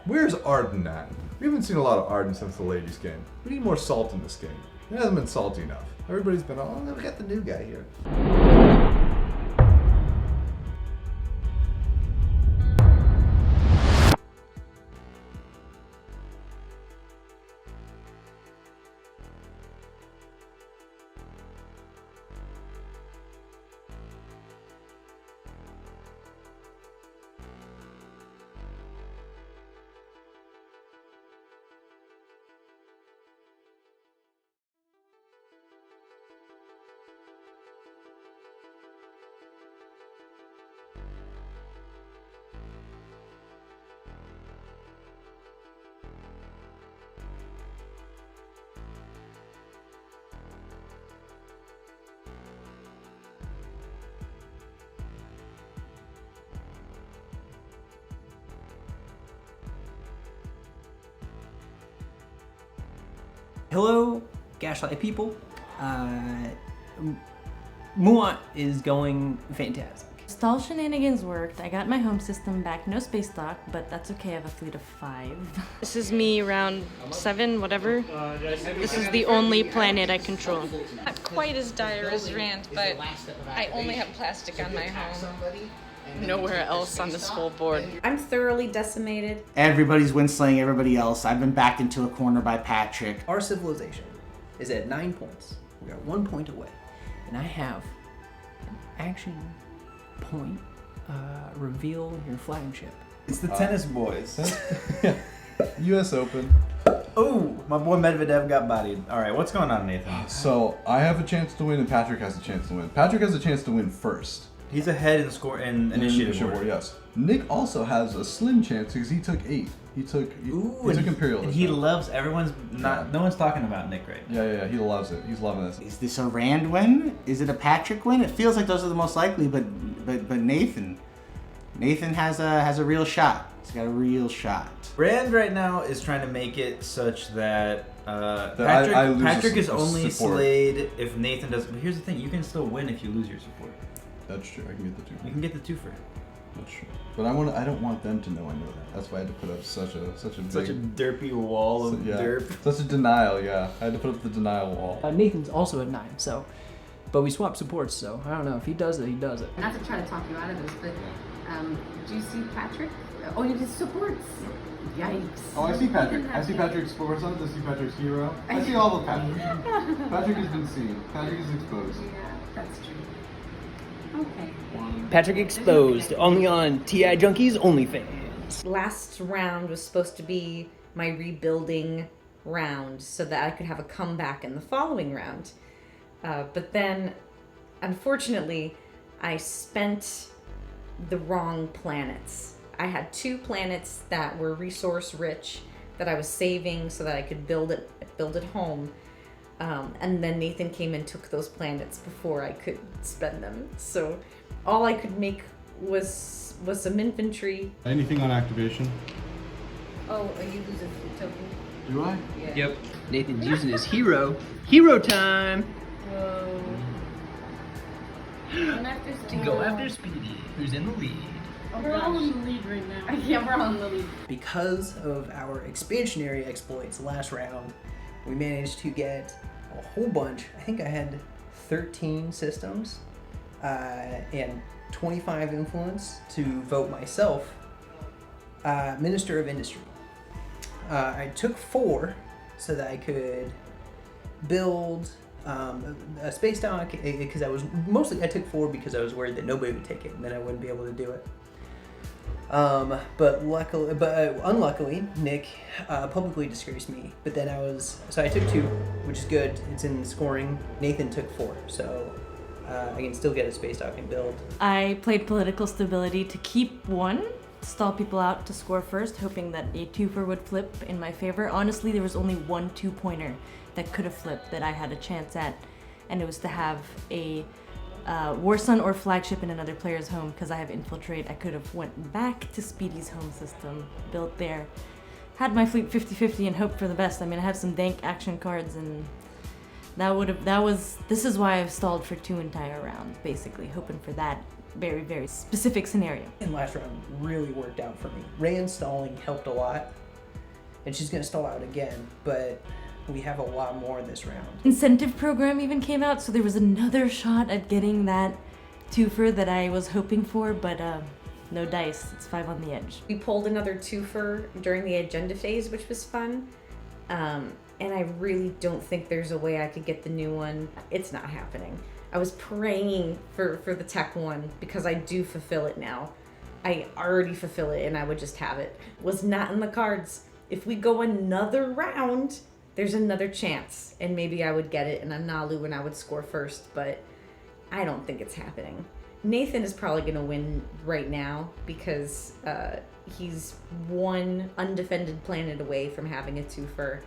Where's Arden at? We haven't seen a lot of Arden since the ladies game. We need more salt in this game. It hasn't been salty enough. Everybody's been, oh, we got the new guy here. Hello, Gaslight people. Muaat is going fantastic. Stall shenanigans worked. I got my home system back. No space dock, but that's okay. I have a fleet of 5. This is me around 7, whatever. This is the only planet I control. Not quite as dire as Rand, but I only have plastic on my home. Nowhere else on this whole board. I'm thoroughly decimated. Everybody's winslaying everybody else. I've been backed into a corner by Patrick. Our civilization is at 9 points. We are 1 point away. And I have an action point. Reveal your flagship. It's the tennis boys. U.S. Open. Oh, my boy Medvedev got bodied. All right, what's going on, Nathan? So I have a chance to win, and Patrick has a chance to win. Patrick has a chance to win first. He's ahead in score in initiative order. Yes. Nick also has a slim chance because he took 8. He took Imperial. And he loves everyone's not. No one's talking about Nick right now. Yeah. He loves it. He's loving this. Is this a Rand win? Is it a Patrick win? It feels like those are the most likely, but Nathan has a real shot. He's got a real shot. Rand right now is trying to make it such that Patrick is only support. slayed if Nathan does. But here's the thing: you can still win if you lose your support. That's true. I can get the 2. You can get the 2 for it. That's true. But I don't want them to know I know that. That's why I had to put up such a derpy wall of derp. Such a denial. Yeah, I had to put up the denial wall. Nathan's also at 9, so. But we swapped supports, so I don't know. If he does it, he does it. Not to try to talk you out of this, but do you see Patrick? Oh, you did supports. Yikes. Oh, I see Patrick. I see Patrick's sports. I see Patrick's hero. I see all of Patrick. Patrick has been seen. Patrick is exposed. Yeah, that's true. Okay. Patrick exposed, only on TI Junkies OnlyFans. Last round was supposed to be my rebuilding round so that I could have a comeback in the following round. But then, unfortunately, I spent the wrong planets. I had 2 planets that were resource rich that I was saving so that I could build it home. And then Nathan came and took those planets before I could spend them. So all I could make was some infantry. Anything on activation? Oh, you lose a fleet token. Do I? Yeah. Yep. Nathan's using his hero. Hero time! Whoa. To go after Speedy, who's in the lead. Oh, we're all in the lead right now. Yeah, we're all in the lead. Because of our expansionary exploits last round, we managed to get a whole bunch. I think I had 13 systems and 25 influence to vote myself Minister of Industry. I took 4 so that I could build a space dock because I took 4 because I was worried that nobody would take it and then I wouldn't be able to do it. But unluckily, Nick publicly disgraced me. But then I took 2, which is good. It's in scoring. Nathan took 4, so I can still get a space dock and build. I played political stability to keep 1, stall people out to score first, hoping that a 2-for would flip in my favor. Honestly, there was only 1 2-pointer that could have flipped that I had a chance at, and it was to have a War Sun or flagship in another player's home. Because I have infiltrate, I could have went back to Speedy's home system, built there, had my fleet 50-50 and hoped for the best. I mean, I have some dank action cards, and this is why I've stalled for 2 entire rounds, basically hoping for that very, very specific scenario. And last round really worked out for me. Rand stalling helped a lot, and she's gonna stall out again, but we have a lot more this round. Incentive program even came out, so there was another shot at getting that 2-for that I was hoping for, but no dice. It's 5 on the edge. We pulled another 2-for during the agenda phase, which was fun. And I really don't think there's a way I could get the new one. It's not happening. I was praying for the tech one because I do fulfill it now. I already fulfill it and I would just have it. Was not in the cards. If we go another round, there's another chance, and maybe I would get it in a Naalu and I would score first, but I don't think it's happening. Nathan is probably going to win right now because he's 1 undefended planet away from having a 2-for.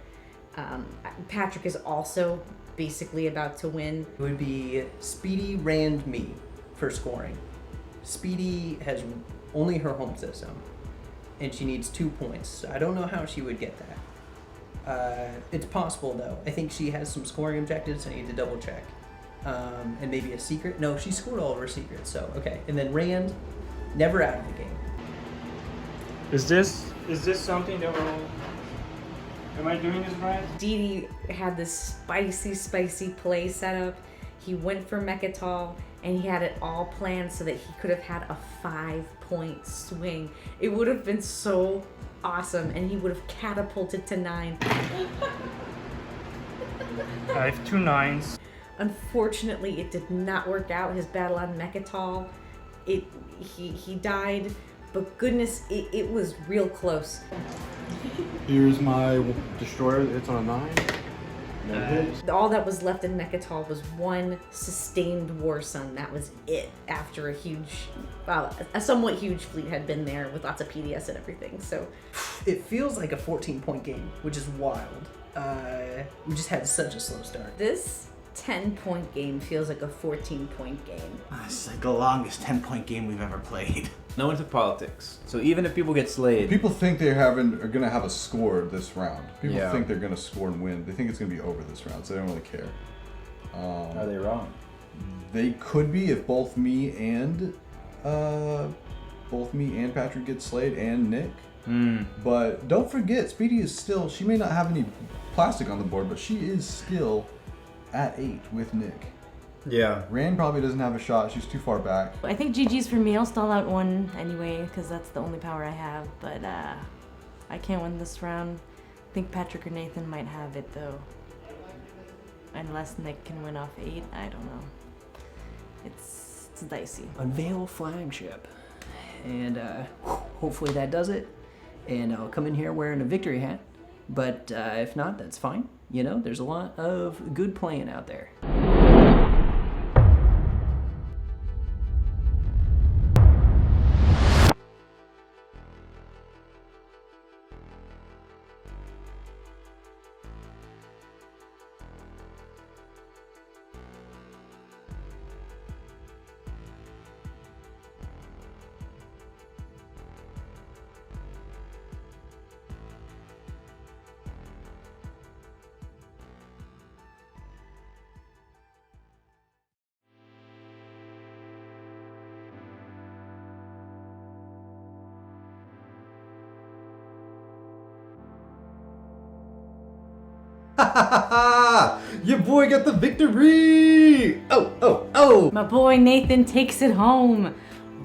Patrick is also basically about to win. It would be Speedy, Rand, me for scoring. Speedy has only her home system, and she needs 2 points. So I don't know how she would get that. It's possible though. I think she has some scoring objectives. I need to double check. And maybe a secret. No, she scored all of her secrets. So okay. And then Rand, never out of the game. Is this something that will? Am I doing this right? Didi had this spicy play set up. He went for Mechatol, and he had it all planned so that he could have had a 5-point swing. It would have been so awesome, and he would have catapulted to 9. I have 2 9s. Unfortunately, it did not work out. His battle on Mechatol, he died, but goodness, it was real close. Here's my destroyer. It's on a 9. No hit. All that was left in Mechatol was one sustained war sun. That was it. After a somewhat huge fleet had been there with lots of PDS and everything. So it feels like a 14-point game, which is wild. We just had such a slow start. This 10-point game feels like a 14-point game. It's like the longest 10-point game we've ever played. No one took politics. So even if people get slayed, People think they are going to have a score this round. People think they're going to score and win. They think it's going to be over this round, so they don't really care. Are they wrong? They could be if both me and Patrick get slayed and Nick. But don't forget, Speedy is still. She may not have any plastic on the board, but she is still at 8 with Nick. Yeah. Rand probably doesn't have a shot. She's too far back. I think GG's for me. I'll stall out 1 anyway, because that's the only power I have. But I can't win this round. I think Patrick or Nathan might have it, though. Unless Nick can win off 8. I don't know. It's dicey. Unveil flagship. And hopefully that does it. And I'll come in here wearing a victory hat. But if not, that's fine. You know, there's a lot of good playing out there. Your boy got the victory! Oh! My boy Nathan takes it home.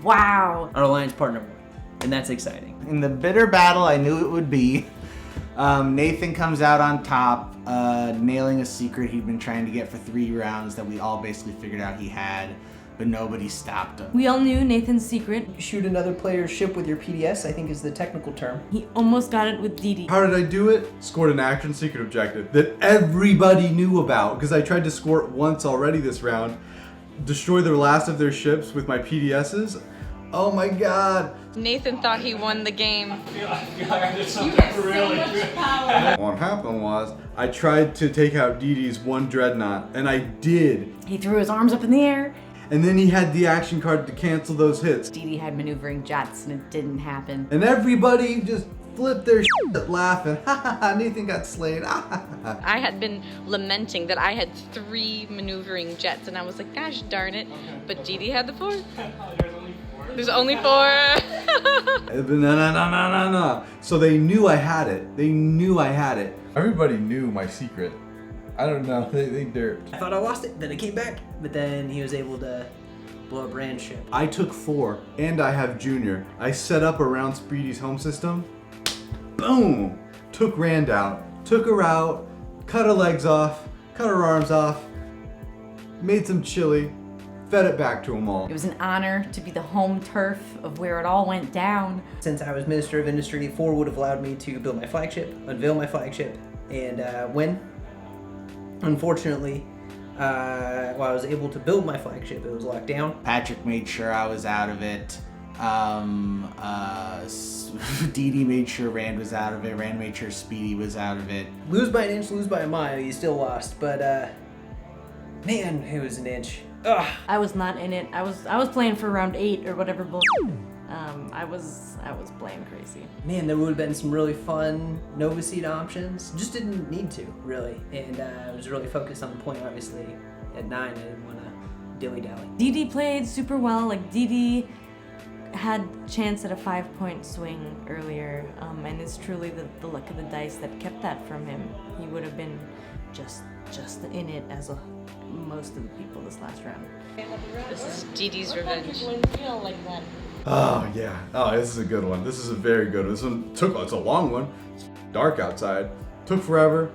Wow. Our alliance partner won, and that's exciting. In the bitter battle I knew it would be, Nathan comes out on top, nailing a secret he'd been trying to get for 3 rounds that we all basically figured out he had, but nobody stopped him. We all knew Nathan's secret. Shoot another player's ship with your PDS, I think is the technical term. He almost got it with Didi. How did I do it? Scored an action secret objective that everybody knew about because I tried to score it once already this round. Destroy the last of their ships with my PDSs. Oh my god. Nathan thought he won the game. I feel like I did something really good. What happened was I tried to take out Didi's 1 dreadnought, and I did. He threw his arms up in the air. And then he had the action card to cancel those hits. Didi had maneuvering jets, and it didn't happen. And everybody just flipped their shit laughing. Ha ha ha, Nathan got slayed. I had been lamenting that I had 3 maneuvering jets, and I was like, gosh darn it. But Didi had the 4th. There's only 4. No. So they knew I had it. Everybody knew my secret. I don't know. They derped. I thought I lost it, then it came back, but then he was able to blow up Rand's ship. I took 4, and I have Junior. I set up around Speedy's home system. Boom! Took Rand out. Took her out. Cut her legs off. Cut her arms off. Made some chili. Fed it back to them all. It was an honor to be the home turf of where it all went down. Since I was Minister of Industry, 4 would have allowed me to build my flagship, unveil my flagship, and win. Unfortunately, while I was able to build my flagship, it was locked down. Patrick made sure I was out of it. Didi made sure Rand was out of it. Rand made sure Speedy was out of it. Lose by an inch, lose by a mile. You still lost, but man, it was an inch. Ugh. I was not in it. I was playing for round 8 or whatever. I was playing crazy. Man, there would have been some really fun Nova Seed options. Just didn't need to, really. And I was really focused on the point, obviously. At 9, I didn't want to dilly-dally. Didi played super well. Like, Didi had chance at a 5-point swing earlier, and it's truly the luck of the dice that kept that from him. He would have been just in it as most of the people this last round. This is Didi's revenge. Oh yeah. Oh, this is a good one. This is a very good one. This one it's a long one. It's dark outside. Took forever.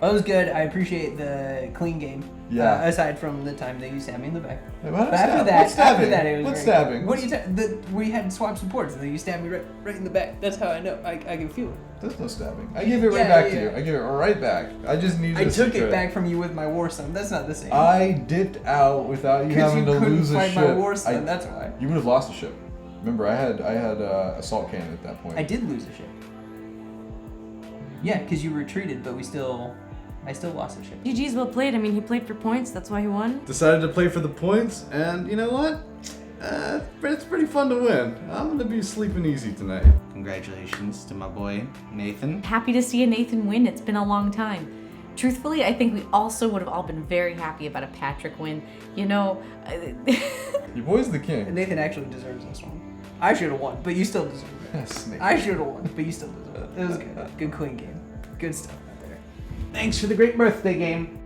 That was good. I appreciate the clean game. Yeah. Aside from the time that you stabbed me in the back. Hey, But after that, it was What's very stabbing? good. What are you we had swapped supports and then you stabbed me right in the back. That's how I know. I can feel it. There's no stabbing. I gave it right back to you. I gave it right back. I just needed I a took secret. it back from you with my war stone. That's not the same. I dipped out without you having to lose a fight ship. my war stone. That's why. You would have lost a ship. Remember, I had assault cannon at that point. I did lose a ship. Yeah, because you retreated, but I still lost a ship. GG's well played. I mean, he played for points. That's why he won. Decided to play for the points, and you know what? It's pretty fun to win. I'm gonna be sleeping easy tonight. Congratulations to my boy, Nathan. Happy to see a Nathan win. It's been a long time. Truthfully, I think we also would have all been very happy about a Patrick win. You know, Your boy's the king. Nathan actually deserves this one. I should have won, but you still deserve it. Snake. I should have won, but you still deserve it. It was good. Good clean game. Good stuff out there. Thanks for the great birthday game.